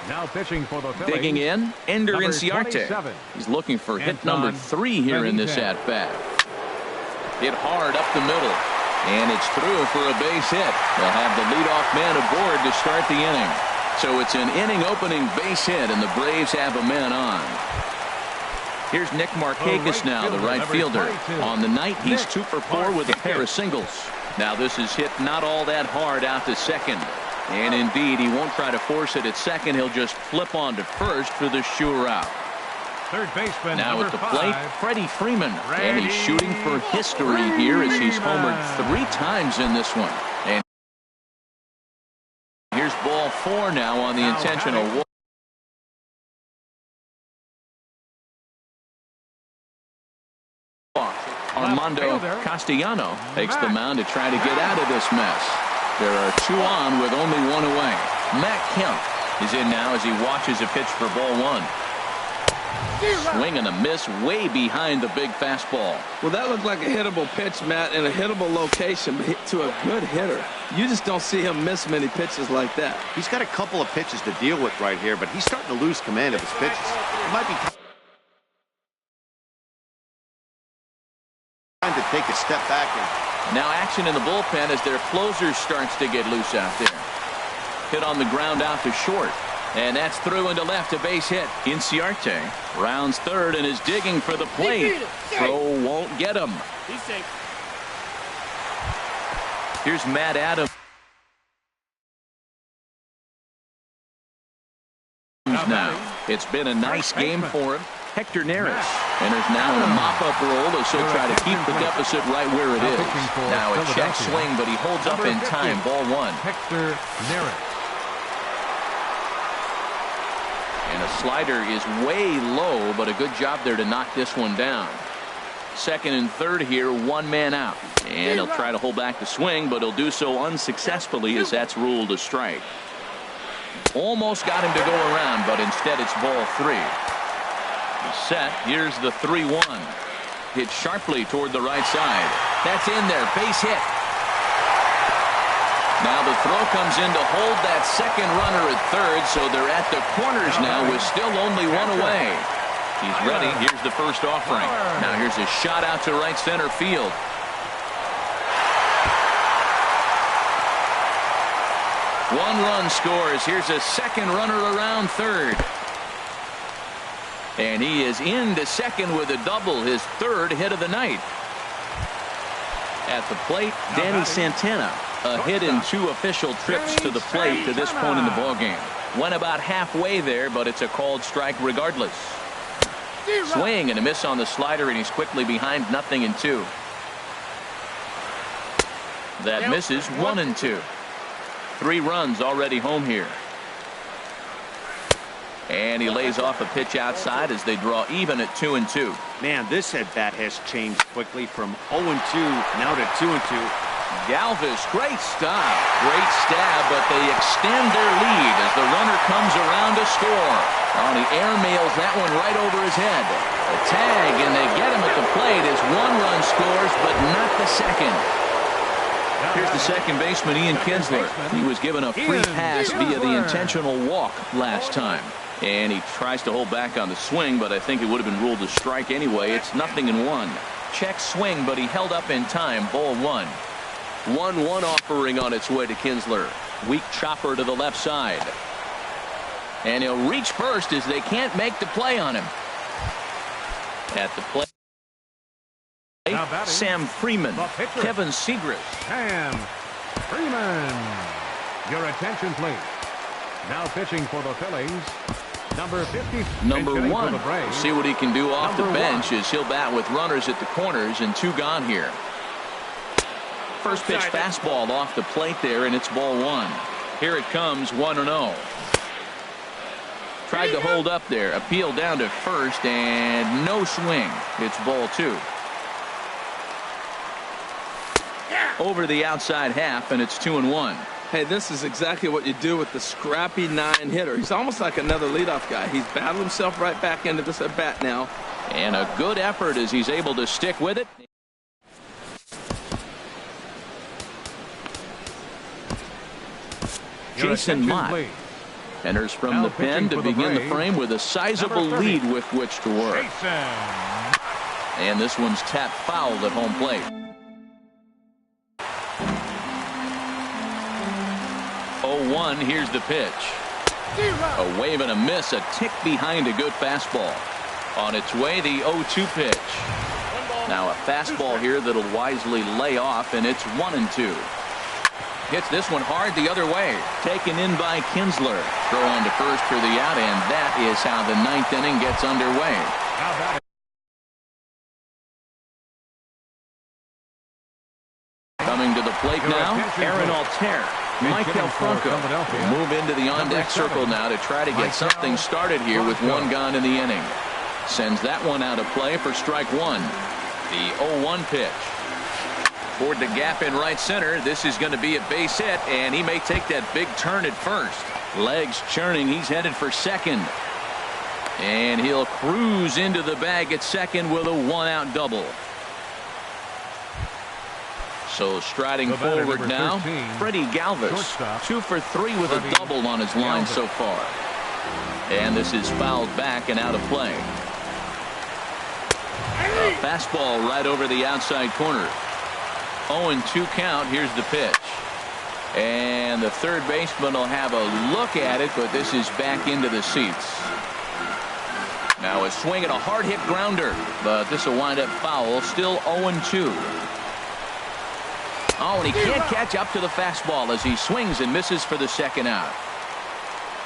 Now pitching for the Phillies. Digging in, Ender Number Inciarte. 27. He's looking for hit Anton number 3 here in this Benitez. at-bat. Hit hard up the middle. And it's through for a base hit. They'll have the leadoff man aboard to start the inning. So it's an inning-opening base hit, and the Braves have a man on. Here's Nick Markakis now, the right fielder. On the night, he's 2 for 4 with a pair of singles. Now this is hit not all that hard out to second. And indeed, he won't try to force it at second. He'll just flip on to first for the sure out. Third baseman Now at the plate, 5. Freddie Freeman. And he's shooting for history here as he's homered 3 times in this one. And here's ball 4 now on the intentional walk. Armando Castellano takes the mound to try to get out of this mess. There are 2 on with only 1 away. Matt Kemp is in now as he watches a pitch for ball 1. Swing and a miss way behind the big fastball. Well, that looked like a hittable pitch, Matt, in a hittable location to a good hitter. You just don't see him miss many pitches like that. He's got a couple of pitches to deal with right here, but he's starting to lose command of his pitches. It might be time to take a step back. Now action in the bullpen as their closer starts to get loose out there. Hit on the ground out to short. And that's through into left, a base hit. Inciarte rounds third and is digging for the plate. Throw won't get him. Here's Matt Adams now. It's been a nice game for him. Hector Neris enters now in a mop-up role as he'll try to keep the deficit right where it is. Now a check swing, but he holds up in time. Ball 1. Hector Neris. And a slider is way low, but a good job there to knock this one down. Second and third here, 1 man out. And he'll try to hold back the swing, but he'll do so unsuccessfully as that's ruled a strike. Almost got him to go around, but instead it's ball 3. He's set. Here's the 3-1. Hit sharply toward the right side. That's in there. Base hit. Now the throw comes in to hold that second runner at third, so they're at the corners now with still only 1 away. He's ready. Here's the first offering. Now here's a shot out to right center field. One run scores. Here's a second runner around third. And he is into second with a double, his 3rd hit of the night. At the plate, Danny Santana. A hit in 2 official trips to the plate to this point in the ballgame. Went about halfway there, but it's a called strike regardless. Swing and a miss on the slider, and he's quickly behind 0-2. That misses 1-2. 3 runs already home here. And he lays off a pitch outside as they draw even at 2-2. Man, this at bat has changed quickly from 0-2 now to 2-2. Galvis, great stop. Great stab, but they extend their lead as the runner comes around to score. Oh, he airmails that one right over his head. A tag, and they get him at the plate as 1 run scores, but not the second. Here's the second baseman, Ian Kinsler. He was given a free pass via the intentional walk last time. And he tries to hold back on the swing, but I think it would have been ruled a strike anyway. It's 0-1. Check swing, but he held up in time. Ball 1. 1-1 offering on its way to Kinsler. Weak chopper to the left side. And he'll reach first as they can't make the play on him. At the plate, Sam Freeman. Kevin Segrist. Sam Freeman. Your attention, please. Now pitching for the Phillies, number 50. Number 1. We'll see what he can do off the bench as he'll bat with runners at the corners and 2 gone here. First pitch fastball off the plate there, and it's ball 1. Here it comes, 1-0. Tried to hold up there. Appeal down to first, and no swing. It's ball 2. Over the outside half, and it's 2-1. Hey, this is exactly what you do with the scrappy 9 hitter. He's almost like another leadoff guy. He's battled himself right back into this at bat now. And a good effort as he's able to stick with it. Jason Mott enters from the pen to begin the frame with a sizable lead with which to work. And this one's tapped foul at home plate. 0-1. Here's the pitch. A wave and a miss, a tick behind a good fastball. On its way, the 0-2 pitch. Now a fastball here that'll wisely lay off, and it's 1-2. Hits this one hard the other way. Taken in by Kinsler. Throw on to first for the out, and that is how the 9th inning gets underway. Coming to the plate now, Aaron Altair. Michael Franco will move into the on-deck circle now to try to get something started here with 1 gone in the inning. Sends that one out of play for strike 1. The 0-1 pitch. Toward the gap in right center. This is going to be a base hit, and he may take that big turn at first. Legs churning. He's headed for second. And he'll cruise into the bag at second with a 1-out double. So striding forward now, Freddie Galvis. 2 for 3 with a double on his line so far. And this is fouled back and out of play. A fastball right over the outside corner. 0-2 count. Here's the pitch. And the third baseman will have a look at it, but this is back into the seats. Now a swing and a hard hit grounder, but this will wind up foul. Still 0-2. Oh, and he can't catch up to the fastball as he swings and misses for the second out.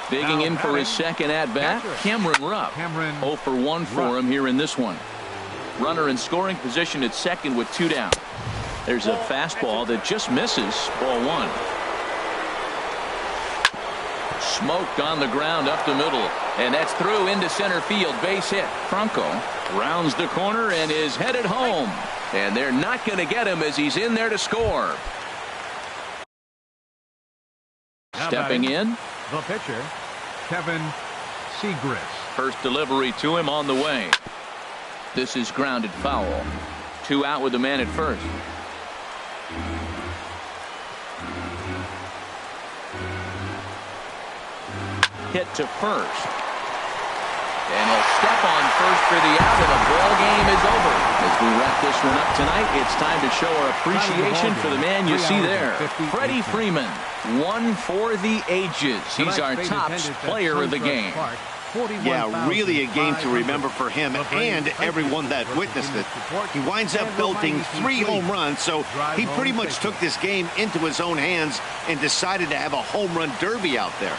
Digging in for his second at-bat, Cameron Rupp. 0 for 1 for him here in this one. Runner in scoring position at second with 2 down. There's a fastball that just misses. Ball 1. Smoked on the ground up the middle, and that's through into center field. Base hit. Franco rounds the corner and is headed home, and they're not going to get him as he's in there to score. Stepping in, the pitcher, Kevin Segrist. First delivery to him on the way. This is grounded foul. 2 out with the man at first. Hit to first. And he'll step on first for the out, and the ball game is over. As we wrap this one up tonight, it's time to show our appreciation for the man you see there, Freddie Freeman. 1 for the ages. He's our top player of the game. Yeah, really a game to remember for him and everyone that witnessed it. He winds up belting 3 home runs, so he pretty much took this game into his own hands and decided to have a home run derby out there.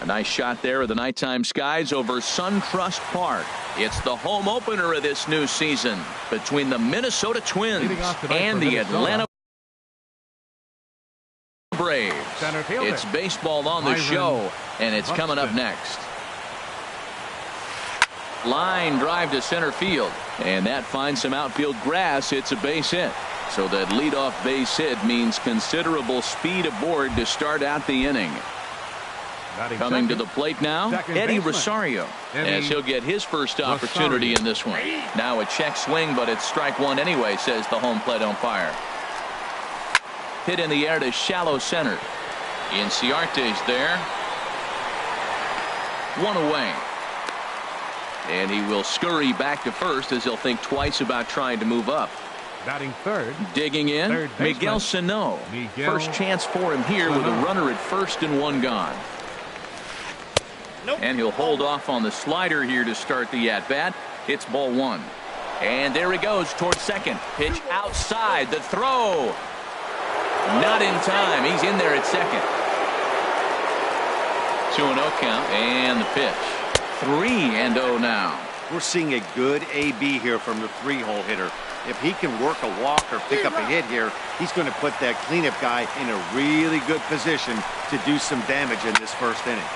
A nice shot there of the nighttime skies over SunTrust Park. It's the home opener of this new season between the Minnesota Twins and the Atlanta Braves. It's baseball on the show, and it's coming up next. Line drive to center field, and that finds some outfield grass. It's a base hit. So that leadoff base hit means considerable speed aboard to start out the inning. Coming to the plate now, Eddie Rosario, as he'll get his first opportunity in this one. Now a check swing, but it's strike one anyway, says the home plate umpire. Hit in the air to shallow center. Inciarte's there. One away. And he will scurry back to first as he'll think twice about trying to move up. Batting third. Digging in, Miguel Sano. First chance for him here with a runner at first and one gone. And he'll hold off on the slider here to start the at-bat. It's ball one. And there he goes towards second. Pitch outside. The throw. Not in time. He's in there at second. 2-0 count. And the pitch. 3-0 now. We're seeing a good AB here from the three-hole hitter. If he can work a walk or pick up a hit here, he's going to put that cleanup guy in a really good position to do some damage in this first inning.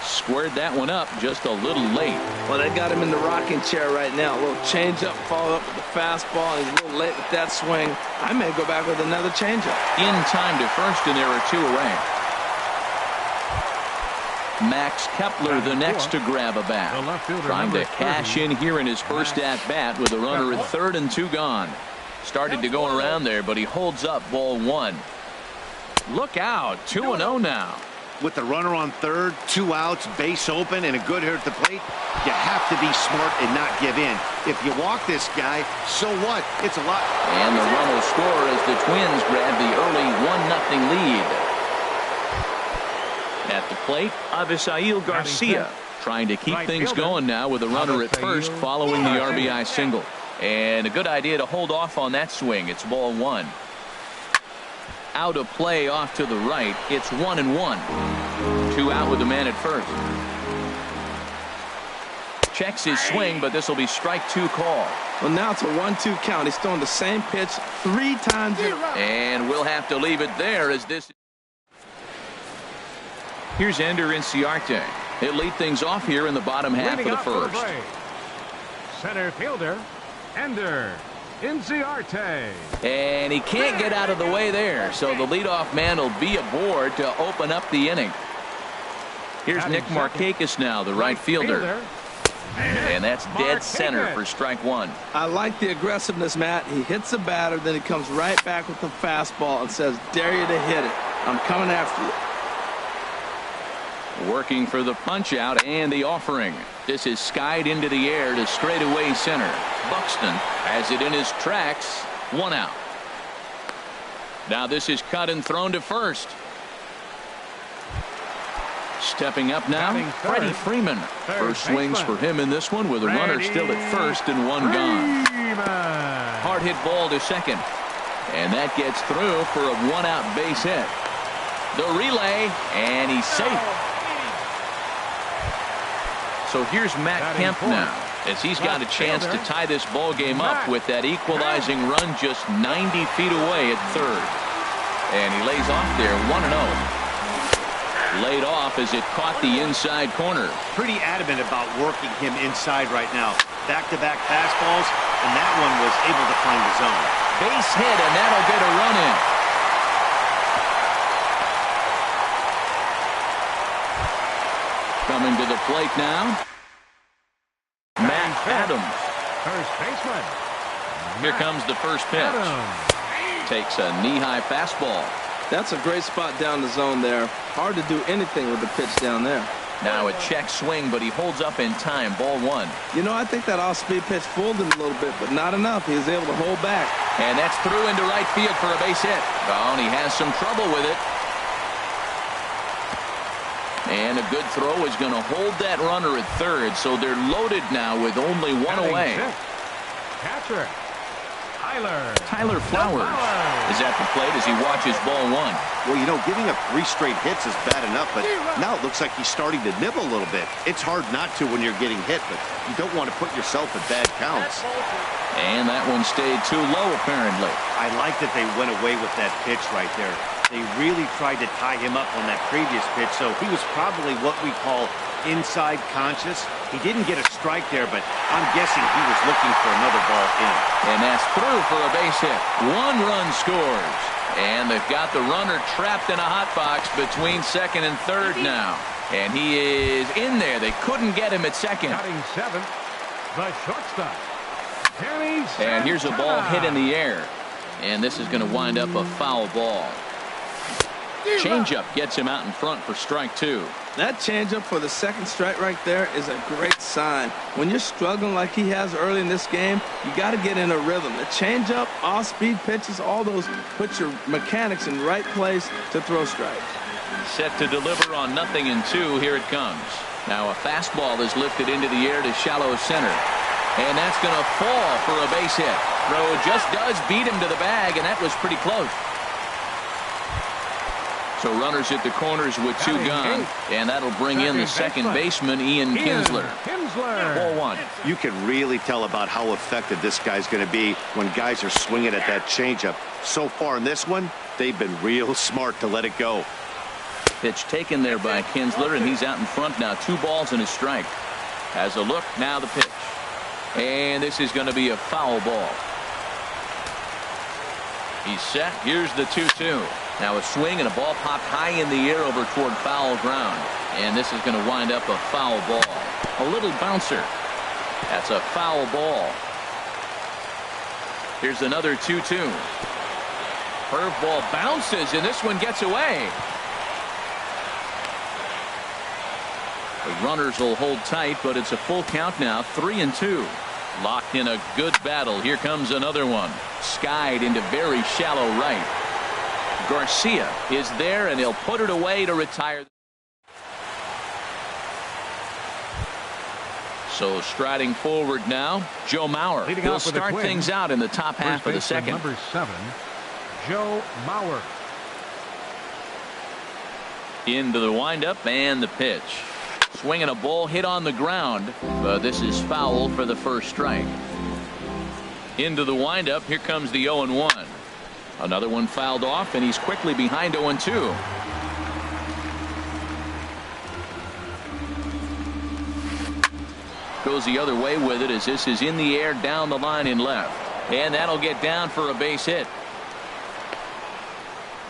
Squared that one up just a little late. Well, they got him in the rocking chair right now. A little changeup, followed up with the fastball. He's a little late with that swing. I may go back with another changeup. In time to first, and there are two away. Max Kepler the next to grab a bat. Trying to cash in here in his first at-bat with a runner at third and two gone. Started to go around there, but he holds up ball one. Look out. 2-0 now. With the runner on third, 2 outs, base open, and a good hitter at the plate, you have to be smart and not give in. If you walk this guy, so what? It's a lot. And the run will score as the Twins grab the early 1-0 lead. At the plate, Avisail Garcia trying to keep things going now with a runner at first following the RBI single. And a good idea to hold off on that swing. It's ball one. Out of play off to the right. It's 1-1. 2 out with the man at first. Checks his swing, but this will be strike two call. Well, now it's a 1-2 count. He's throwing the same pitch 3 times. And we'll have to leave it there as this. Here's Ender Inciarte. He'll lead things off here in the bottom half of the first. Center fielder, Ender Inciarte. And he can't get out of the way there, so the leadoff man will be aboard to open up the inning. Here's Nick Markakis now, the right fielder. And that's dead center for strike one. I like the aggressiveness, Matt. He hits the batter, then he comes right back with the fastball and says, dare you to hit it. I'm coming after you. Working for the punch out and the offering. This is skied into the air to straightaway center. Buxton has it in his tracks. 1 out. Now this is cut and thrown to first. Stepping up now, Freddie Freeman. First swings for him in this one with a runner still at first and one gone. Hard hit ball to second. And that gets through for a 1-out base hit. The relay, and he's safe. So here's Matt Kemp now, as he's got a chance to tie this ball game up with that equalizing run just 90 feet away at third. And he lays off there 1-0. Laid off as it caught the inside corner. Pretty adamant about working him inside right now. Back-to-back fastballs, and that one was able to find the zone. Base hit, and that'll get a run in. Coming to the plate now, Matt Adams. First baseman. Here comes the first pitch. Takes a knee-high fastball. That's a great spot down the zone there. Hard to do anything with the pitch down there. Now a check swing, but he holds up in time. Ball one. You know, I think that off-speed pitch fooled him a little bit, but not enough. He was able to hold back. And that's through into right field for a base hit. Oh, and he has some trouble with it. And a good throw is going to hold that runner at third, so they're loaded now with only one away. Catcher, Tyler Flowers is at the plate as he watches ball one. Well, you know, giving up 3 straight hits is bad enough, but now it looks like he's starting to nibble a little bit. It's hard not to when you're getting hit, but you don't want to put yourself in bad counts. And that one stayed too low, apparently. I like that they went away with that pitch right there. They really tried to tie him up on that previous pitch, so he was probably what we call inside conscious. He didn't get a strike there, but I'm guessing he was looking for another ball in. And that's through for a base hit. 1 run scores. And they've got the runner trapped in a hot box between second and third now. And he is in there. They couldn't get him at second. Batting 7th, the shortstop. And here's a ball hit in the air. And this is going to wind up a foul ball. Changeup gets him out in front for strike 2. That changeup for the second strike right there is a great sign. When you're struggling like he has early in this game, you got to get in a rhythm. The changeup, off-speed pitches, all those put your mechanics in the right place to throw strikes. Set to deliver on 0-2. Here it comes. Now a fastball is lifted into the air to shallow center. And that's going to fall for a base hit. Throw just does beat him to the bag, and that was pretty close. So runners at the corners with 2 gone, and that'll bring in the second baseman, Ian Kinsler. Ball 1. You can really tell about how effective this guy's going to be when guys are swinging at that changeup. So far in this one, they've been real smart to let it go. Pitch taken there by Kinsler, and he's out in front now. 2 balls and a strike. Has a look, now the pitch. And this is going to be a foul ball. He's set. Here's the 2-2. Now a swing and a ball popped high in the air over toward foul ground. And this is going to wind up a foul ball. A little bouncer. That's a foul ball. Here's another 2-2. Curveball bounces, and this one gets away. The runners will hold tight, but it's a full count now, 3-2. Locked in a good battle. Here comes another one. Skied into very shallow right. Garcia is there, and he'll put it away to retire. So striding forward now, Joe Mauer. He'll start things out in the top half of the second. Number 7, Joe Mauer. Into the windup and the pitch. Swinging a ball hit on the ground, but this is foul for the first strike. Into the windup. Here comes the 0-1. Another one fouled off, and he's quickly behind 0-2. Goes the other way with it as this is in the air down the line in left. And that'll get down for a base hit.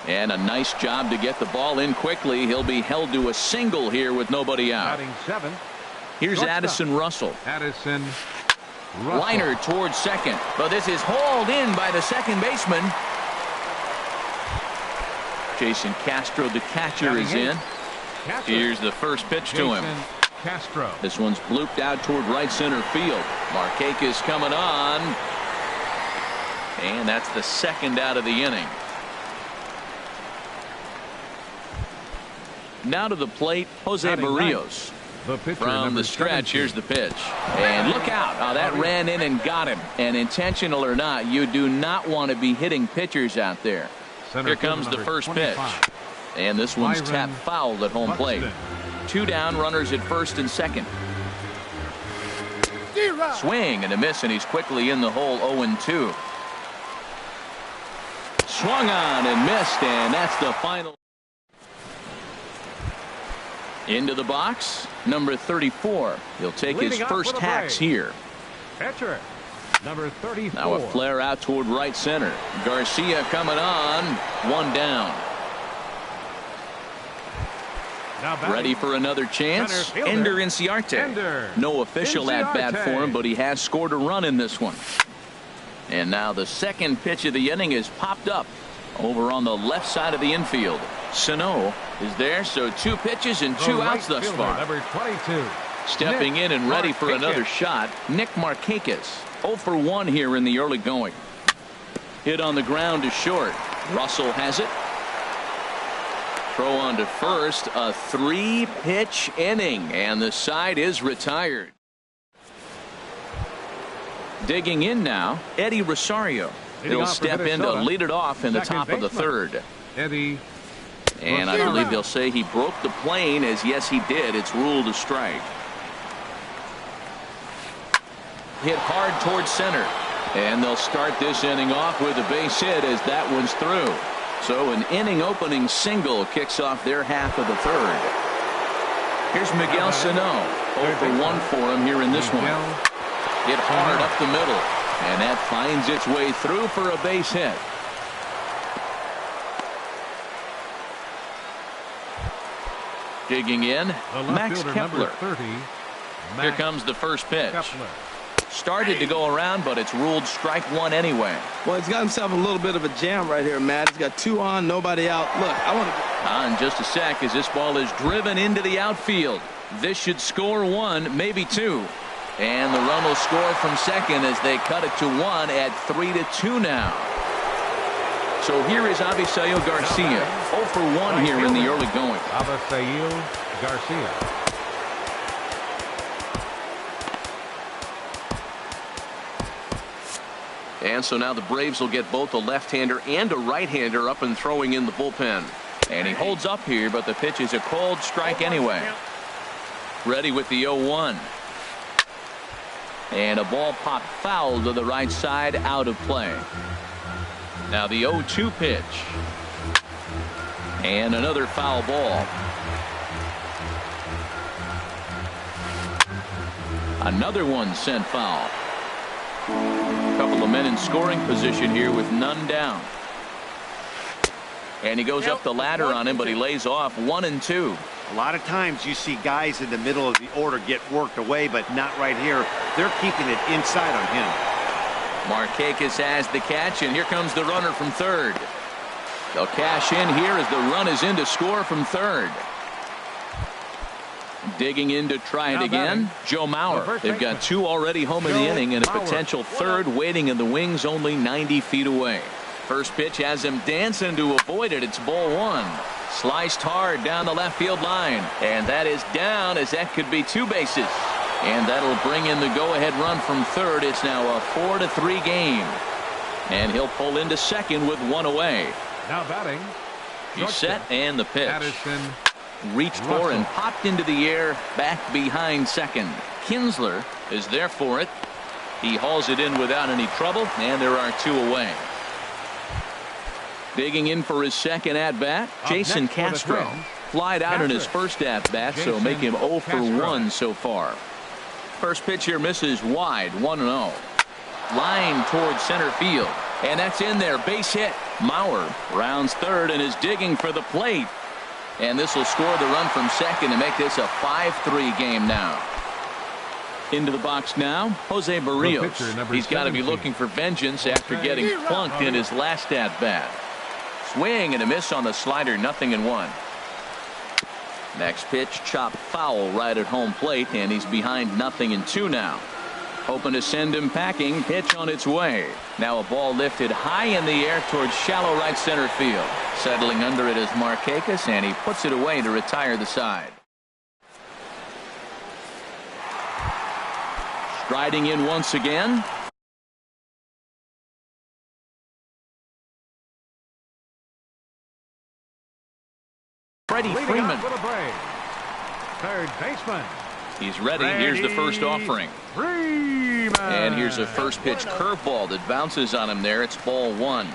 And a nice job to get the ball in quickly. He'll be held to a single here with nobody out. Batting 7. Here's Addison Russell. Addison Russell. Liner towards second, but this is hauled in by the second baseman. Jason Castro, the catcher, is in. Here's the first pitch to him. Castro. This one's blooped out toward right center field. Markakis coming on. And that's the second out of the inning. Now to the plate, Jose Barrios. From the stretch, here's the pitch. And look out. Oh, that ran in and got him. And intentional or not, you do not want to be hitting pitchers out there. Here comes the first pitch. And this one's tapped foul at home plate. 2 down, runners at first and second. Swing and a miss, and he's quickly in the hole. 0-2. Swung on and missed, and that's the final. Into the box, number 34. He'll take his first hacks here. Catcher, number 34. Now a flare out toward right center. Garcia coming on. 1 down. Ready for another chance. Ender Inciarte. No official at-bat for him, but he has scored a run in this one. And now the second pitch of the inning is popped up over on the left side of the infield. Sano is there, so 2 pitches and 2 outs thus far. Number 22. Stepping in and ready for another shot, Nick Markakis. 0 for 1 here in the early going. Hit on the ground to short. Russell has it. Throw on to first. A 3-pitch inning, and the side is retired. Digging in now, Eddie Rosario. They'll step in to lead it off in the top of the third. Eddie. And I believe they'll say he broke the plane, as yes he did. It's ruled a strike. Hit hard towards center. And they'll start this inning off with a base hit as that one's through. So an inning opening single kicks off their half of the third. Here's Miguel Sano. 0 for 1 for him here in this one. Hit hard up the middle. And that finds its way through for a base hit. Digging in, Max Kepler. 30, Here comes the first pitch. Kepler. Started to go around, but it's ruled strike one anyway. Well, he's got himself a little bit of a jam right here, Matt. He's got 2 on, nobody out. Look, I want to. In just a sec, as this ball is driven into the outfield. This should score 1, maybe 2. And the run will score from second as they cut it to 1 at 3-2 now. So here is Avisail Garcia. 0 for 1 here in the early going. Avisail Garcia. And so now the Braves will get both a left-hander and a right-hander up and throwing in the bullpen. And he holds up here, but the pitch is a cold strike anyway. Ready with the 0-1. And a ball popped foul to the right side, out of play. Now the 0-2 pitch. And another foul ball. Another one sent foul. Couple of men in scoring position here with none down. And he goes up the ladder on him, but he lays off 1 and 2. A lot of times you see guys in the middle of the order get worked away, but not right here. They're keeping it inside on him. Markakis has the catch, and here comes the runner from third. They'll cash in here as the run is in to score from third. Digging in to try it again, Joe Mauer. They've got 2 already home in the inning and a potential third waiting in the wings only 90 feet away. First pitch has him dancing to avoid it. It's ball 1. Sliced hard down the left field line. And that is down, as that could be 2 bases. And that'll bring in the go-ahead run from third. It's now a 4-3 game. And he'll pull into second with 1 away. Now batting. He's set, and the pitch. Addison Reached for and popped into the air back behind second. Kinsler is there for it. He hauls it in without any trouble, and there are 2 away. Digging in for his second at-bat, Jason Castro. Flied out in his first at-bat, so make him 0 for 1 so far. First pitch here misses wide, 1-0. Line towards center field, and that's in there. Base hit. Mauer rounds third and is digging for the plate. And this will score the run from second to make this a 5-3 game now. Into the box now, Jose Barrios. He's got to be looking for vengeance after getting plunked in his last at-bat. Swing and a miss on the slider, 0-1. Next pitch, chopped foul right at home plate, and he's behind 0-2 now. Hoping to send him packing. Pitch on its way. Now a ball lifted high in the air towards shallow right center field. Settling under it is Markakis, and he puts it away to retire the side. Striding in once again. Freddie Freeman. Third baseman. He's ready. Here's the first offering. And here's a first pitch curveball that bounces on him there. It's ball 1.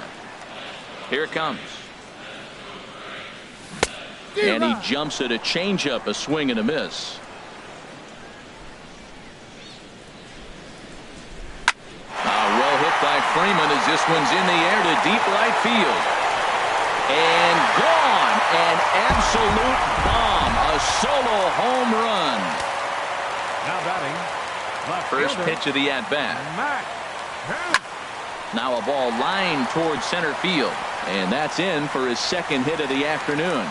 Here it comes. And he jumps at a changeup, a swing and a miss. Well hit by Freeman as this one's in the air to deep right field. And gone. An absolute bomb. A solo home run. Now batting. First pitch of the at-bat. Now a ball lined towards center field. And that's in for his second hit of the afternoon.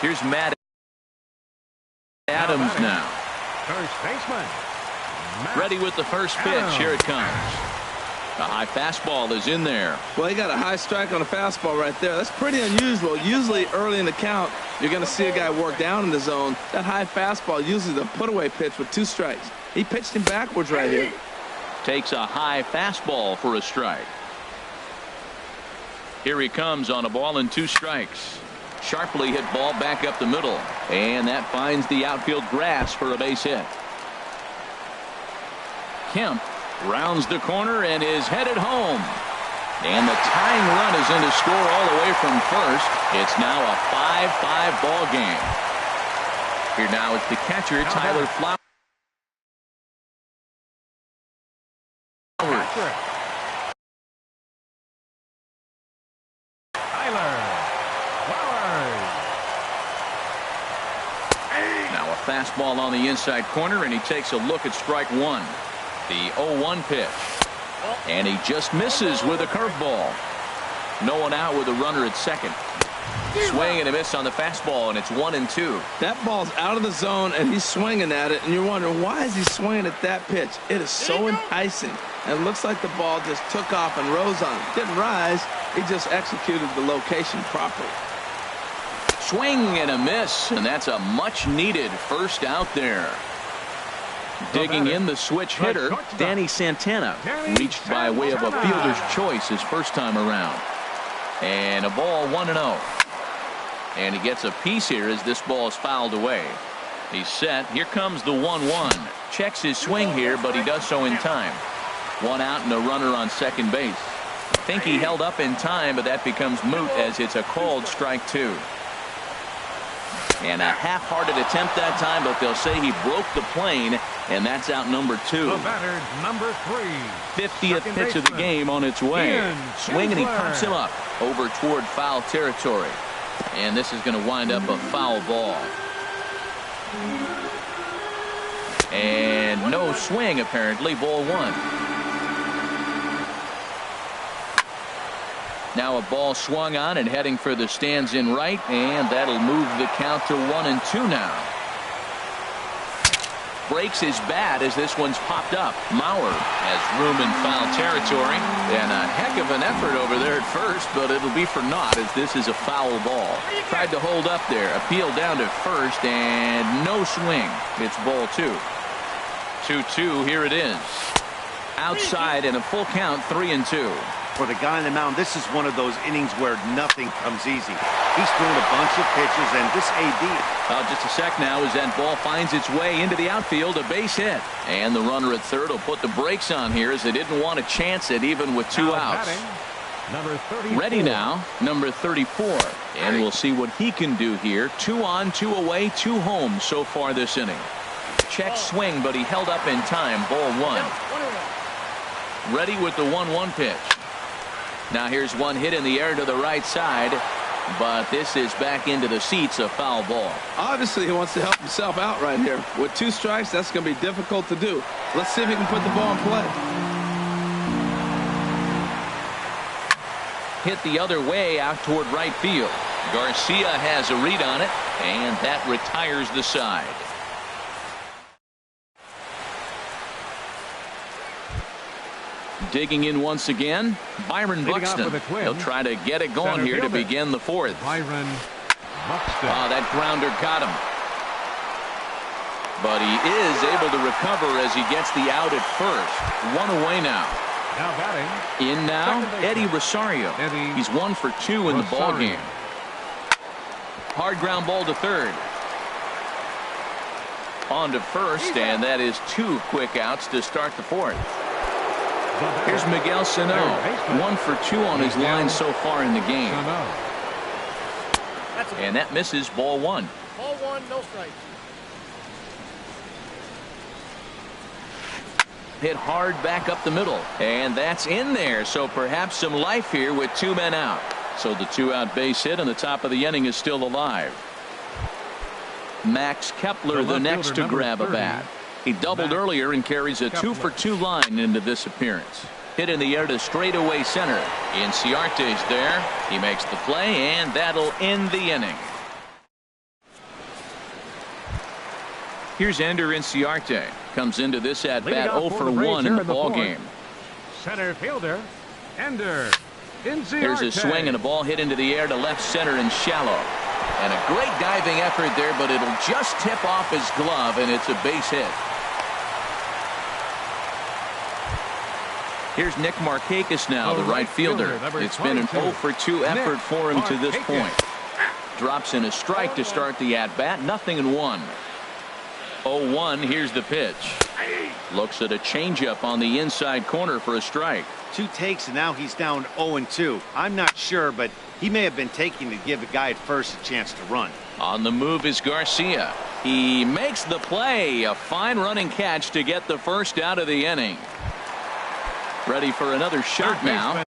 Here's Matt Adams now. First baseman. Ready with the first pitch. Here it comes. A high fastball is in there. Well, he got a high strike on a fastball right there. That's pretty unusual. Usually early in the count, you're going to see a guy work down in the zone. That high fastball, usually the put-away pitch with 2 strikes. He pitched him backwards right here. Takes a high fastball for a strike. Here he comes on a ball and 2 strikes. Sharply hit ball back up the middle. And that finds the outfield grass for a base hit. Kemp rounds the corner and is headed home. And the tying run is in to score all the way from first. It's now a 5-5 ball game. Here now it's the catcher, Tyler Flowers. Now a fastball on the inside corner, and he takes a look at strike 1. The 0-1 pitch. And he just misses with a curveball. No one out with a runner at second. Swing and a miss on the fastball, and it's 1-2. That ball's out of the zone, and he's swinging at it, and you're wondering, why is he swinging at that pitch? It is so enticing. And it looks like the ball just took off and rose on him. Didn't rise. He just executed the location properly. Swing and a miss, and that's a much-needed first out there. Digging in the switch hitter, Danny Santana, reached by way of a fielder's choice his first time around. And a ball 1-0. And he gets a piece here as this ball is fouled away. He's set. Here comes the 1-1. Checks his swing here, but he does so in time. 1 out and a runner on second base. I think he held up in time, but that becomes moot as it's a called strike 2. And a half-hearted attempt that time, but they'll say he broke the plane, and that's out number 2. The batter, number 3. 50th pitch of the game on its way. Swing, and he pops him up over toward foul territory. And this is going to wind up a foul ball. And no swing, apparently. Ball 1. Now a ball swung on and heading for the stands in right, and that'll move the count to 1-2 now. Breaks his bat as this one's popped up. Mauer has room in foul territory, and a heck of an effort over there at first, but it'll be for naught as this is a foul ball. Tried to hold up there, appeal down to first, and no swing. It's ball 2. 2-2, here it is. Outside and a full count, 3-2. For the guy on the mound, this is one of those innings where nothing comes easy. He's thrown a bunch of pitches, and this AD. Just a sec now as that ball finds its way into the outfield, a base hit. And the runner at third will put the brakes on here as they didn't want to chance it even with 2 outs. Number 34. Ready now, number 34. And we'll see what he can do here. 2 on, 2 away, 2 home so far this inning. Check swing, but he held up in time. Ball 1. Ready with the 1-1 pitch. Now here's one hit in the air to the right side, but this is back into the seats, a foul ball. Obviously he wants to help himself out right here. With 2 strikes, that's going to be difficult to do. Let's see if he can put the ball in play. Hit the other way out toward right field. Garcia has a read on it, and that retires the side. Digging in once again, Byron Buxton. He'll try to get it going here to begin the 4th. Byron Buxton. That grounder got him. But he is able to recover as he gets the out at first. 1 away now. Now batting. In now, Eddie Rosario. He's 1 for 2 in the ball game. Hard ground ball to third. On to first, and that is 2 quick outs to start the 4th. Here's Miguel Sano, 1 for 2 on his line so far in the game. And that misses. Ball 1. Ball 1, no strikes. Hit hard back up the middle, and that's in there. So perhaps some life here with 2 men out. So the 2-out base hit on the top of the inning is still alive. Max Kepler the next to grab a bat. He doubled earlier and carries a 2 for 2 line into this appearance. Hit in the air to straightaway center. Inciarte's there. He makes the play, and that'll end the inning. Here's Ender Inciarte. Comes into this at bat 0 for 1 in the ball game. center fielder, Ender. Here's a swing and a ball hit into the air to left center and shallow. And a great diving effort there, but it'll just tip off his glove, and it's a base hit. Here's Nick Markakis now, the right fielder. It's been an 0 for 2 effort for him to this point. Drops in a strike to start the at-bat, 0-1. 0-1, here's the pitch. Looks at a changeup on the inside corner for a strike. 2 takes, and now he's down 0-2. I'm not sure, but he may have been taking to give a guy at first a chance to run. On the move is Garcia. He makes the play. A fine running catch to get the first out of the inning. Ready for another shot now.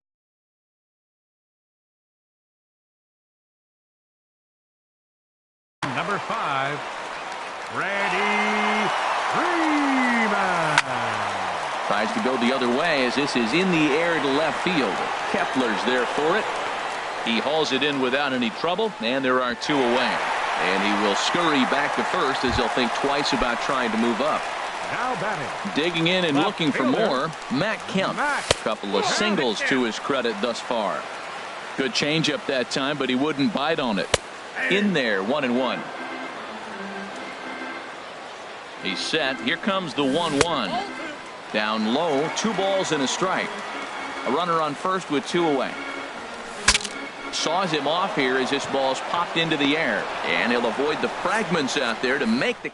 Number 5, Freddie Freeman. Tries to go the other way as this is in the air to left field. Kepler's there for it. He hauls it in without any trouble, and there are 2 away. And he will scurry back to first as he'll think twice about trying to move up. Now batting. Digging in and looking for more, Matt Kemp. A couple of singles to his credit thus far. Good changeup that time, but he wouldn't bite on it. In there, 1-1. He's set. Here comes the 1-1. Down low, 2 balls and a strike. A runner on first with 2 away. Saws him off here as this ball's popped into the air. And he'll avoid the fragments out there to make the...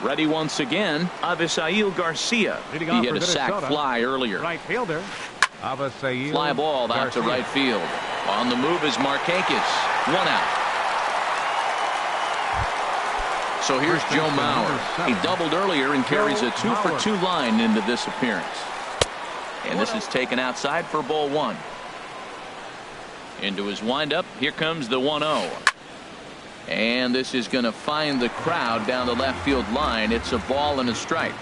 Ready once again, Avisail Garcia. He hit a sac fly earlier. Right fielder, Avisail Fly ball out to right field. On the move is Markakis. 1 out. So here's Joe Mauer. He doubled earlier and carries a 2 for 2 line into this appearance. And this is taken outside for ball 1. Into his windup. Here comes the 1-0. And this is going to find the crowd down the left field line. It's a ball and a strike.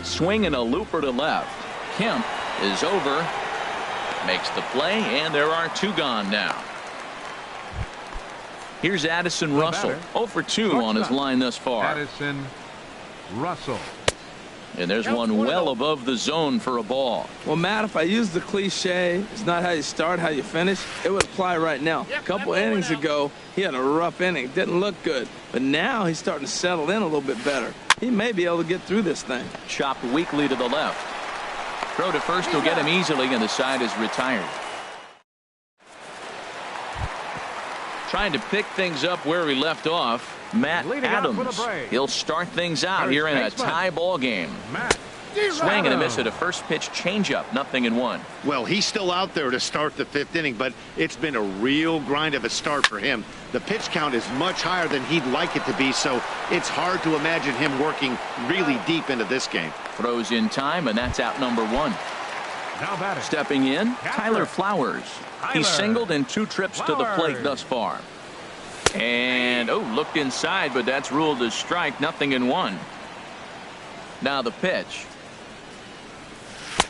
Swing and a looper to left. Kemp is over. Makes the play, and there are 2 gone now. Here's Addison Russell. 0 for 2 on his line thus far. Addison Russell. And there's one well above the zone for a ball. Well, Matt, if I use the cliche, it's not how you start, how you finish, it would apply right now. A couple innings ago, he had a rough inning. Didn't look good. But now he's starting to settle in a little bit better. He may be able to get through this thing. Chopped weakly to the left. Throw to first will get him easily, and the side is retired. Trying to pick things up where we left off, Matt Adams. He'll start things out here in a tie ball game. Swing and a miss at a first pitch changeup, 0-1. Well, he's still out there to start the 5th inning, but it's been a real grind of a start for him. The pitch count is much higher than he'd like it to be, so it's hard to imagine him working really deep into this game. Throws in time, and that's out number 1. Stepping in, Tyler Flowers. He singled in 2 trips to the plate thus far. And, looked inside, but that's ruled as strike, 0-1. Now the pitch.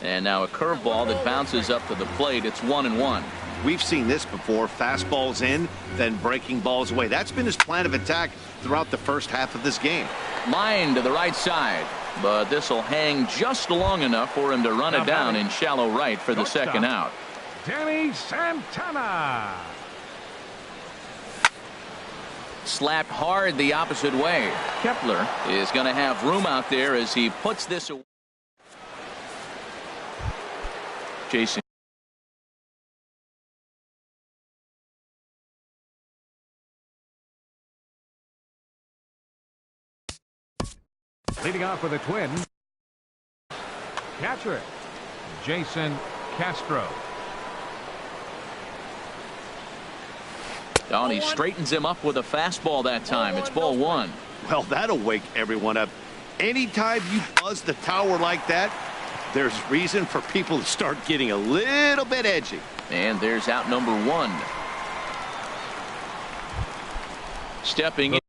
And now a curveball that bounces up to the plate. It's 1-1. We've seen this before. Fastballs in, then breaking balls away. That's been his plan of attack throughout the first half of this game. Line to the right side. But this will hang just long enough for him to run it down in shallow right for the second out. Danny Santana. Slapped hard the opposite way. Kepler is going to have room out there as he puts this away. Jason. Leading off with a twin. Catcher, Jason Castro. And he straightens him up with a fastball that time. It's ball 1. Well, that'll wake everyone up. Anytime you buzz the tower like that, there's reason for people to start getting a little bit edgy. And there's out number 1. Stepping in.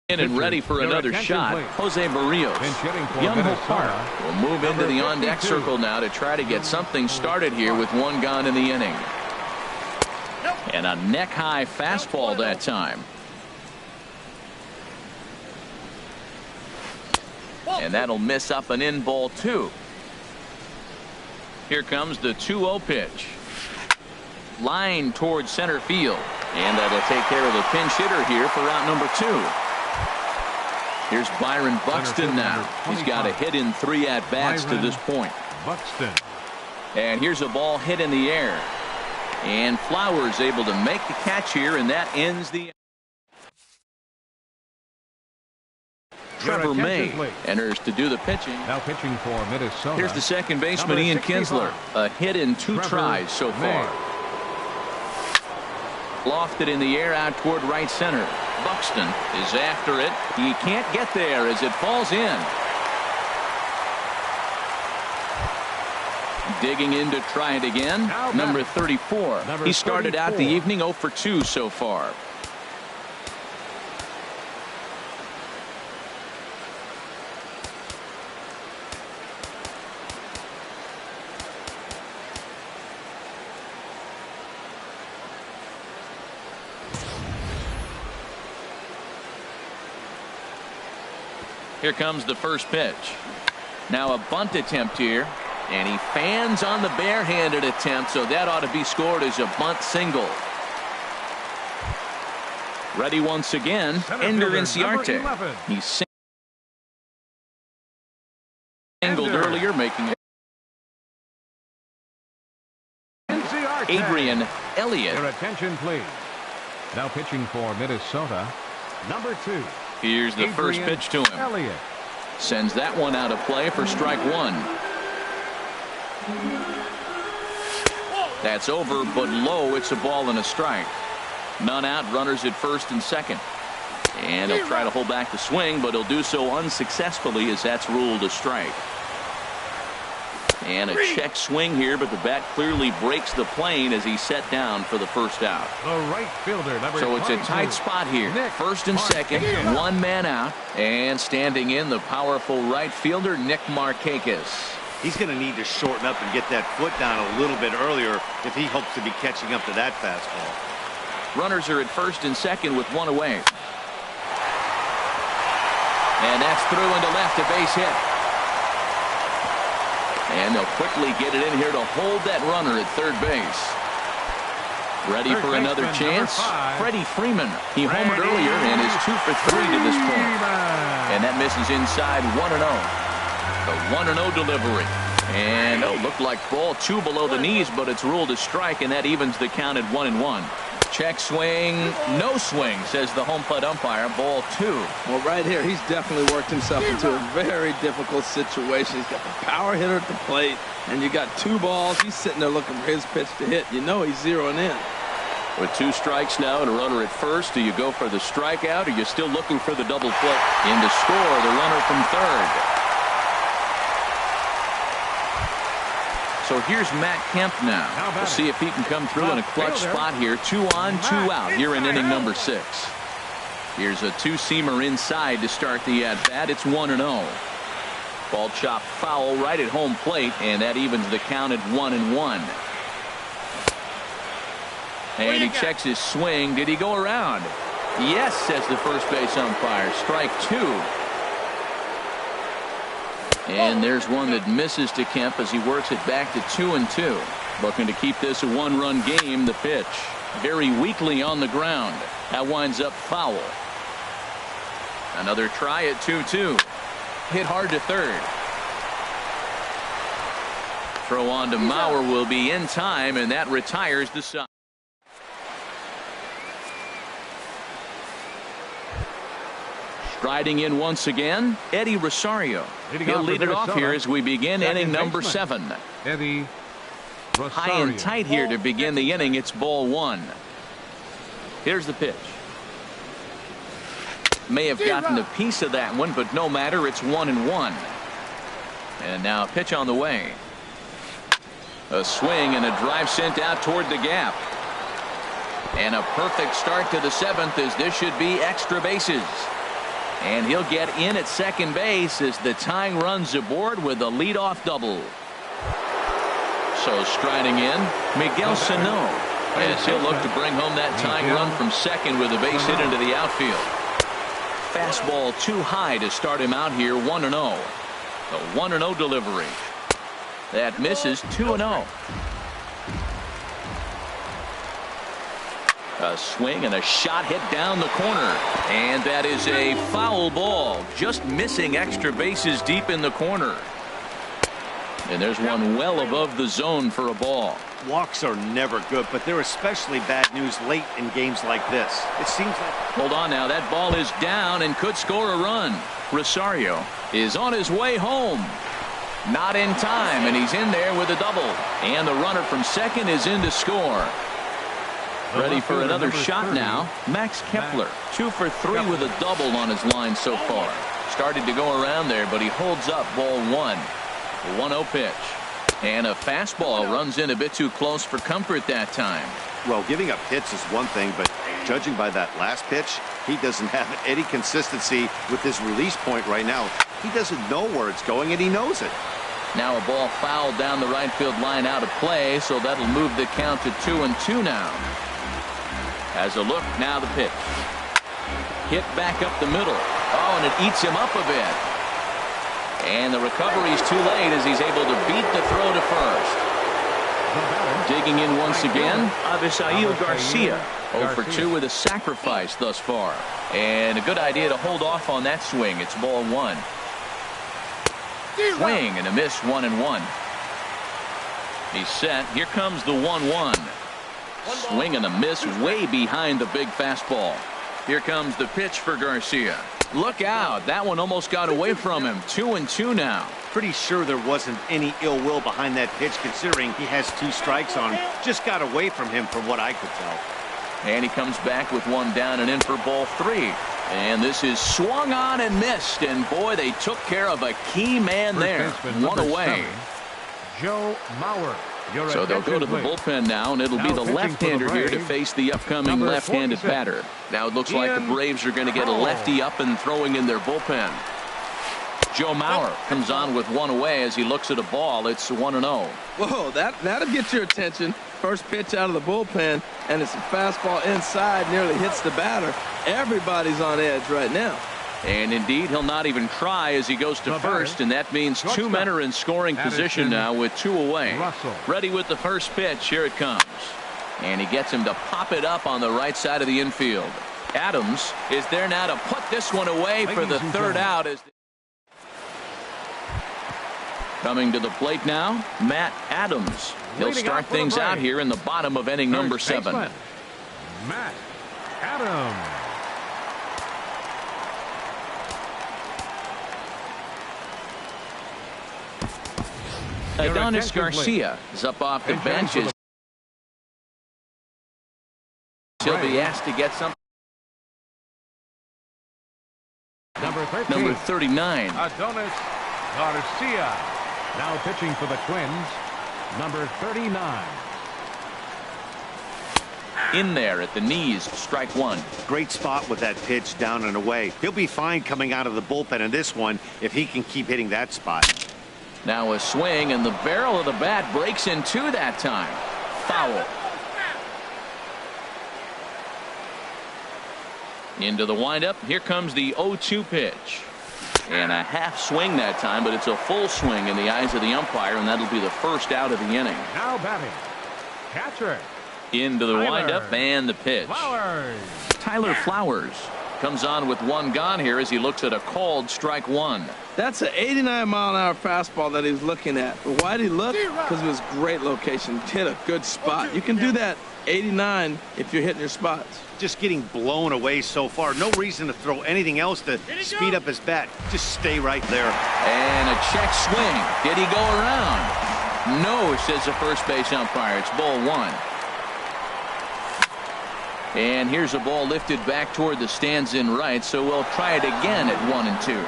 And ready for another shot, Jose Barrios. Young Park will move into the on-deck circle now to try to get something started here with 1 gone in the inning. And a neck-high fastball that time. And that'll miss up and in ball 2. Here comes the 2-0 pitch. Line towards center field. And that'll take care of the pinch hitter here for out number 2. Here's Byron Buxton now. He's got a hit in 3 at-bats to this point. Buxton. And here's a ball hit in the air. And Flowers able to make the catch here, and that ends the... Trevor May enters to do the pitching. Now pitching for Minnesota. Here's the second baseman, Ian Kinsler. A hit in 2 tries so far. Lofted in the air out toward right center. Buxton is after it. He can't get there as it falls in. Digging in to try it again. Number 34. He started out the evening 0 for 2 so far. Here comes the first pitch. Now a bunt attempt here. And he fans on the barehanded attempt, so that ought to be scored as a bunt single. Ready once again, Ender Inciarte. He singled earlier, making it. Adrian Elliott. Your attention, please. Now pitching for Minnesota, number 2. Here's the first pitch to him. Elliott. Sends that one out of play for strike 1. That's over, but low. It's a ball and a strike. None out, runners at first and second. And he'll try to hold back the swing, but he'll do so unsuccessfully as that's ruled a strike. And a check swing here, but the bat clearly breaks the plane as he's set down for the first out. The right fielder, number so it's a 22. tight spot here. First and second, 1 man out. And standing in, the powerful right fielder, Nick Markakis. He's going to need to shorten up and get that foot down a little bit earlier if he hopes to be catching up to that fastball. Runners are at first and second with 1 away. And that's through into left, a base hit. And they'll quickly get it in here to hold that runner at third base. Ready for another chance? Freddie Freeman. He homered earlier and is 2 for 3 to this point. And that misses inside 1-0. The 1-0 delivery. And looked like ball 2 below the knees, but it's ruled a strike, and that evens the count at 1-1. Check swing, no swing, says the home plate umpire. Ball 2. Well, right here, he's definitely worked himself into a very difficult situation. He's got the power hitter at the plate, and you got 2 balls. He's sitting there looking for his pitch to hit. You know he's zeroing in. With 2 strikes now and a runner at first, do you go for the strikeout, or are you still looking for the double play? In to score, the runner from third. So here's Matt Kemp now. We'll see if he can come through in a clutch spot here. 2 on, 2 out here in inning number 6. Here's a 2-seamer inside to start the at-bat. It's 1-0. Ball chopped foul right at home plate, and that evens the count at 1-1. And he checks his swing. Did he go around? Yes, says the first base umpire. Strike 2. And there's one that misses to Kemp as he works it back to 2-2. Looking to keep this a 1-run game. The pitch very weakly on the ground. That winds up foul. Another try at 2-2. Hit hard to third. Throw on to Mauer will be in time, and that retires the side. Striding in once again, Eddie Rosario. He'll lead it off here as we begin inning number 7. Eddie Rosario. High and tight here to begin the inning. It's ball 1. Here's the pitch. May have gotten a piece of that one, but no matter. It's 1-1. And now a pitch on the way. A swing and a drive sent out toward the gap. And a perfect start to the 7th as this should be extra bases. And he'll get in at second base as the tying runs aboard with a leadoff double. So striding in, Miguel Sano. Yes, he'll look to bring home that tying run from second with a base hit into the outfield. Fastball too high to start him out here, 1-0. The 1-0 delivery. That misses, 2-0. A swing and a shot hit down the corner. And that is a foul ball. Just missing extra bases deep in the corner. And there's one well above the zone for a ball. Walks are never good, but they're especially bad news late in games like this. It seems like... Hold on now. That ball is down and could score a run. Rosario is on his way home. Not in time, and he's in there with a double. And the runner from second is in to score. Ready for another shot now. Max Kepler, 2 for 3 with a double on his line so far. Started to go around there, but he holds up ball 1. 1-0 pitch. And a fastball runs in a bit too close for comfort that time. Well, giving up hits is one thing, but judging by that last pitch, he doesn't have any consistency with his release point right now. He doesn't know where it's going, and he knows it. Now a ball fouled down the right field line out of play, so that'll move the count to 2-2 now. As a look, now the pitch. Hit back up the middle. Oh, and it eats him up a bit. And the recovery's too late as he's able to beat the throw to first. Digging in once again, Avisail Garcia. 0 for 2 with a sacrifice thus far. And a good idea to hold off on that swing. It's ball 1. Swing and a miss, 1-1. He's set. Here comes the 1-1. Swing and a miss way behind the big fastball. Here comes the pitch for Garcia. Look out. That one almost got away from him. 2-2 now. Pretty sure there wasn't any ill will behind that pitch, considering he has 2 strikes on him. Just got away from him from what I could tell. And he comes back with 1 down and in for ball 3. And this is swung on and missed. And boy, they took care of a key man there. 1 away. Joe Mauer. So they'll go to the bullpen now, and it'll be the left-hander here to face the upcoming left-handed batter. Now it looks like the Braves are going to get a lefty up and throwing in their bullpen. Joe Mauer comes on with 1 away as he looks at a ball. It's 1-0. Whoa, that'll get your attention. First pitch out of the bullpen, and it's a fastball inside, nearly hits the batter. Everybody's on edge right now. And indeed, he'll not even try as he goes to first, and that means 2 men are in scoring position now with 2 away. Ready with the first pitch. Here it comes. And he gets him to pop it up on the right side of the infield. Adams is there now to put this one away for the 3rd out. Coming to the plate now, Matt Adams. He'll start things out here in the bottom of inning number 7. Matt Adams. Adonis Garcia is up off the bench. He'll be asked to get something. Number 39. Adonis Garcia. Now pitching for the Twins. Number 39. In there at the knees, strike 1. Great spot with that pitch down and away. He'll be fine coming out of the bullpen in this one if he can keep hitting that spot. Now a swing, and the barrel of the bat breaks in 2 that time. Foul. Into the windup. Here comes the 0-2 pitch. And a half swing that time, but it's a full swing in the eyes of the umpire, and that'll be the 1st out of the inning. Now batting, catcher. Into the windup and the pitch. Flowers. Tyler Flowers comes on with 1 gone here as he looks at a called strike 1. That's an 89-mile-an-hour fastball that he's looking at. But why did he look? Because it was great location. Hit a good spot. You can do that 89 if you're hitting your spots. Just getting blown away so far. No reason to throw anything else to speed up his bat. Just stay right there. And a check swing. Did he go around? No, says the first base umpire. It's ball 1. And here's a ball lifted back toward the stands in right, so we'll try it again at 1-2.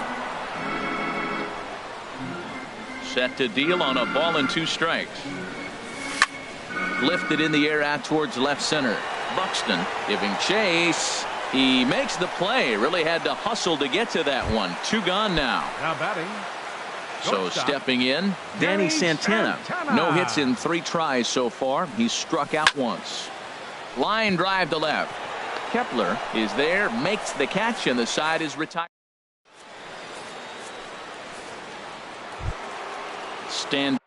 Set to deal on a ball and 2 strikes. Lifted in the air out towards left center. Buxton giving chase. He makes the play. Really had to hustle to get to that one. 2 gone now. Now batting. So stepping in, Danny Santana. No hits in 3 tries so far. He's struck out once. Line drive to left. Kepler is there, makes the catch, and the side is retired. Standing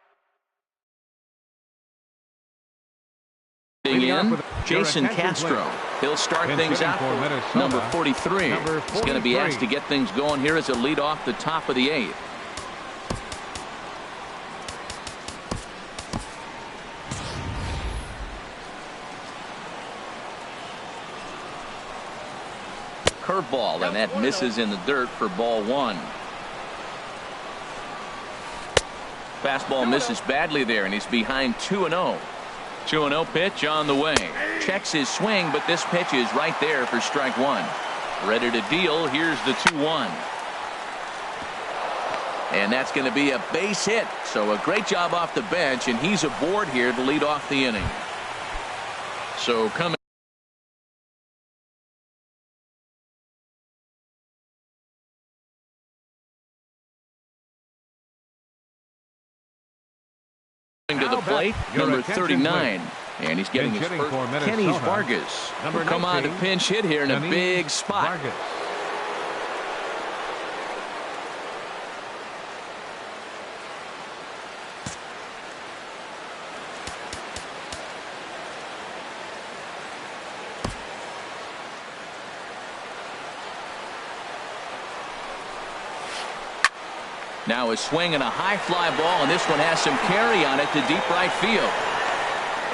in, Jason Castro. He'll start things out for number 43. He's going to be asked to get things going here as a lead off the top of the 8th. Curveball, and that misses in the dirt for ball 1. Fastball misses badly there, and he's behind 2-0. 2-0 pitch on the way. Checks his swing, but this pitch is right there for strike 1. Ready to deal. Here's the 2-1. And that's going to be a base hit. So a great job off the bench, and he's aboard here to lead off the inning. So coming to the plate, number 39, and he's getting his first. Kenny Vargas will come on to pinch hit here in a big spot. Now a swing and a high fly ball, and this one has some carry on it to deep right field.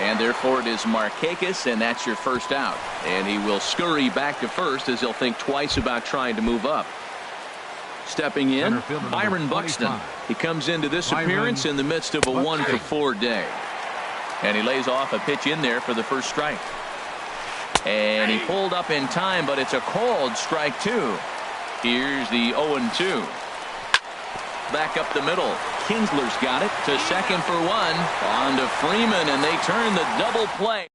And therefore it is Markakis, and that's your first out. And he will scurry back to first as he'll think twice about trying to move up. Stepping in, Byron Buxton. He comes into this appearance in the midst of a 1-for-4 day. And he lays off a pitch in there for the first strike. And he pulled up in time, but it's a called strike 2. Here's the 0-2. Back up the middle. Kinsler's got it to second for 1. On to Freeman, and they turn the double play.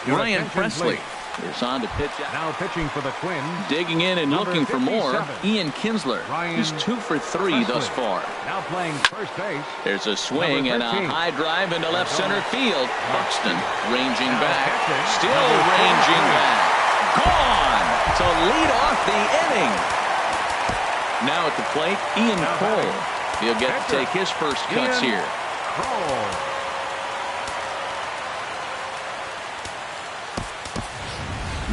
Ryan Presley is on to pitch out. Now pitching for the Twins. Digging in and looking for more. Ian Kinsler. He's 2 for 3 thus far. Now playing first base. There's a swing and a high drive into left center field. Buxton ranging back. Still ranging back. Gone to lead off the inning. Now at the plate, Ian Cole. He'll get to take his first cuts here.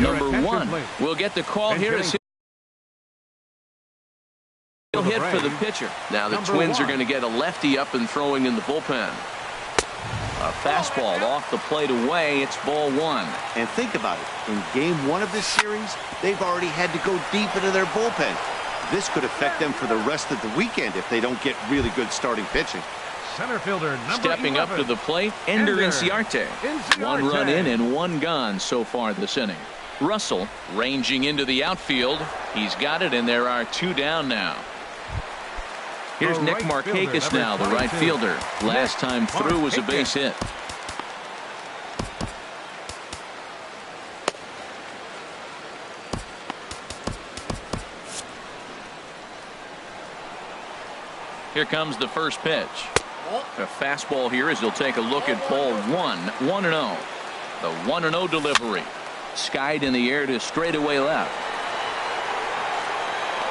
Number 1 will get the call here as he'll hit for the pitcher. Now the Twins are going to get a lefty up and throwing in the bullpen. A fastball off the plate away. It's ball 1. And think about it. In game 1 of this series, they've already had to go deep into their bullpen. This could affect them for the rest of the weekend if they don't get really good starting pitching. Center fielder number Stepping 11. Up to the plate, Ender Inciarte. 1 run in and 1 gone so far this inning. Russell ranging into the outfield. He's got it, and there are 2 down now. Here's Nick Markakis now, the right fielder. Last time through was a base hit. Here comes the first pitch. A fastball here as he'll take a look at ball 1. 1-0. The 1-0 delivery. Skied in the air to straightaway left.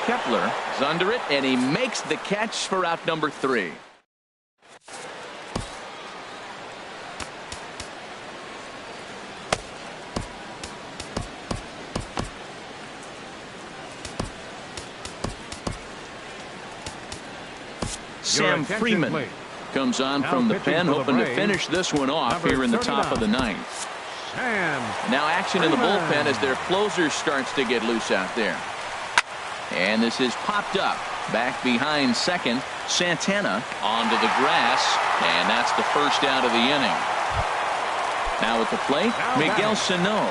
Kepler is under it, and he makes the catch for out number 3. Sam Freeman comes on from the pen, hoping to finish this one off here in the top of the 9th. Now action in the bullpen as their closer starts to get loose out there. And this is popped up. Back behind second. Santana onto the grass. And that's the first out of the inning. Now at the plate, Miguel Sano.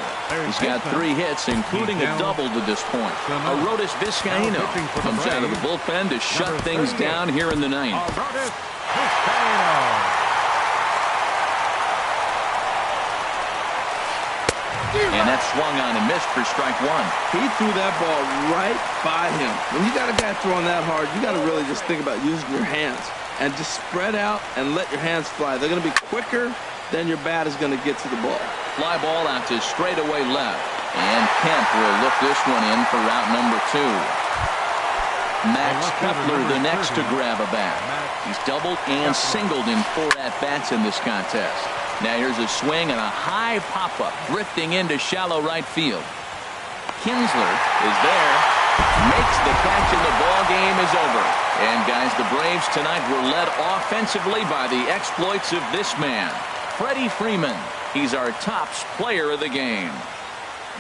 He's got 3 hits, including a double to this point. Arodys Vizcaíno comes out of the bullpen to shut things down here in the 9th. And that swung on and missed for strike 1. He threw that ball right by him. When you got a guy throwing that hard, you got to really just think about using your hands. and just spread out and let your hands fly. They're going to be quicker than your bat is going to get to the ball. Fly ball out to straightaway left. And Kemp will look this one in for route number 2. Max Kepler the next to grab a bat. He's doubled and singled in 4 at-bats in this contest. Now here's a swing and a high pop-up drifting into shallow right field. Kinsler is there, makes the catch, and the ball game is over. And guys, the Braves tonight were led offensively by the exploits of this man, Freddie Freeman. He's our top player of the game.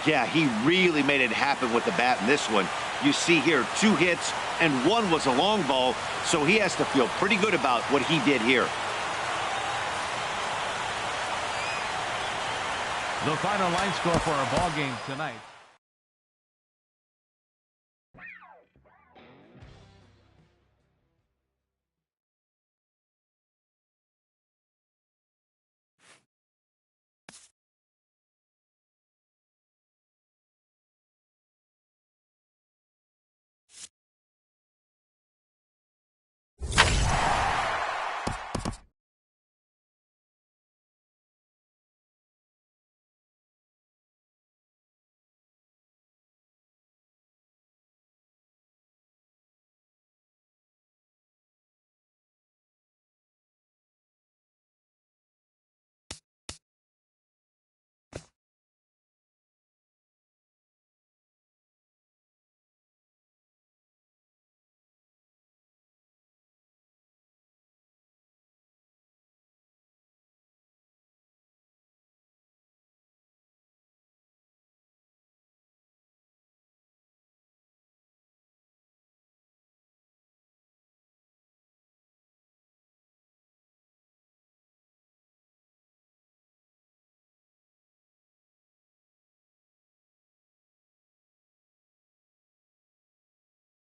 Yeah, he really made it happen with the bat in this one. You see here 2 hits and 1 was a long ball, so he has to feel pretty good about what he did here. The final line score for our ball game tonight.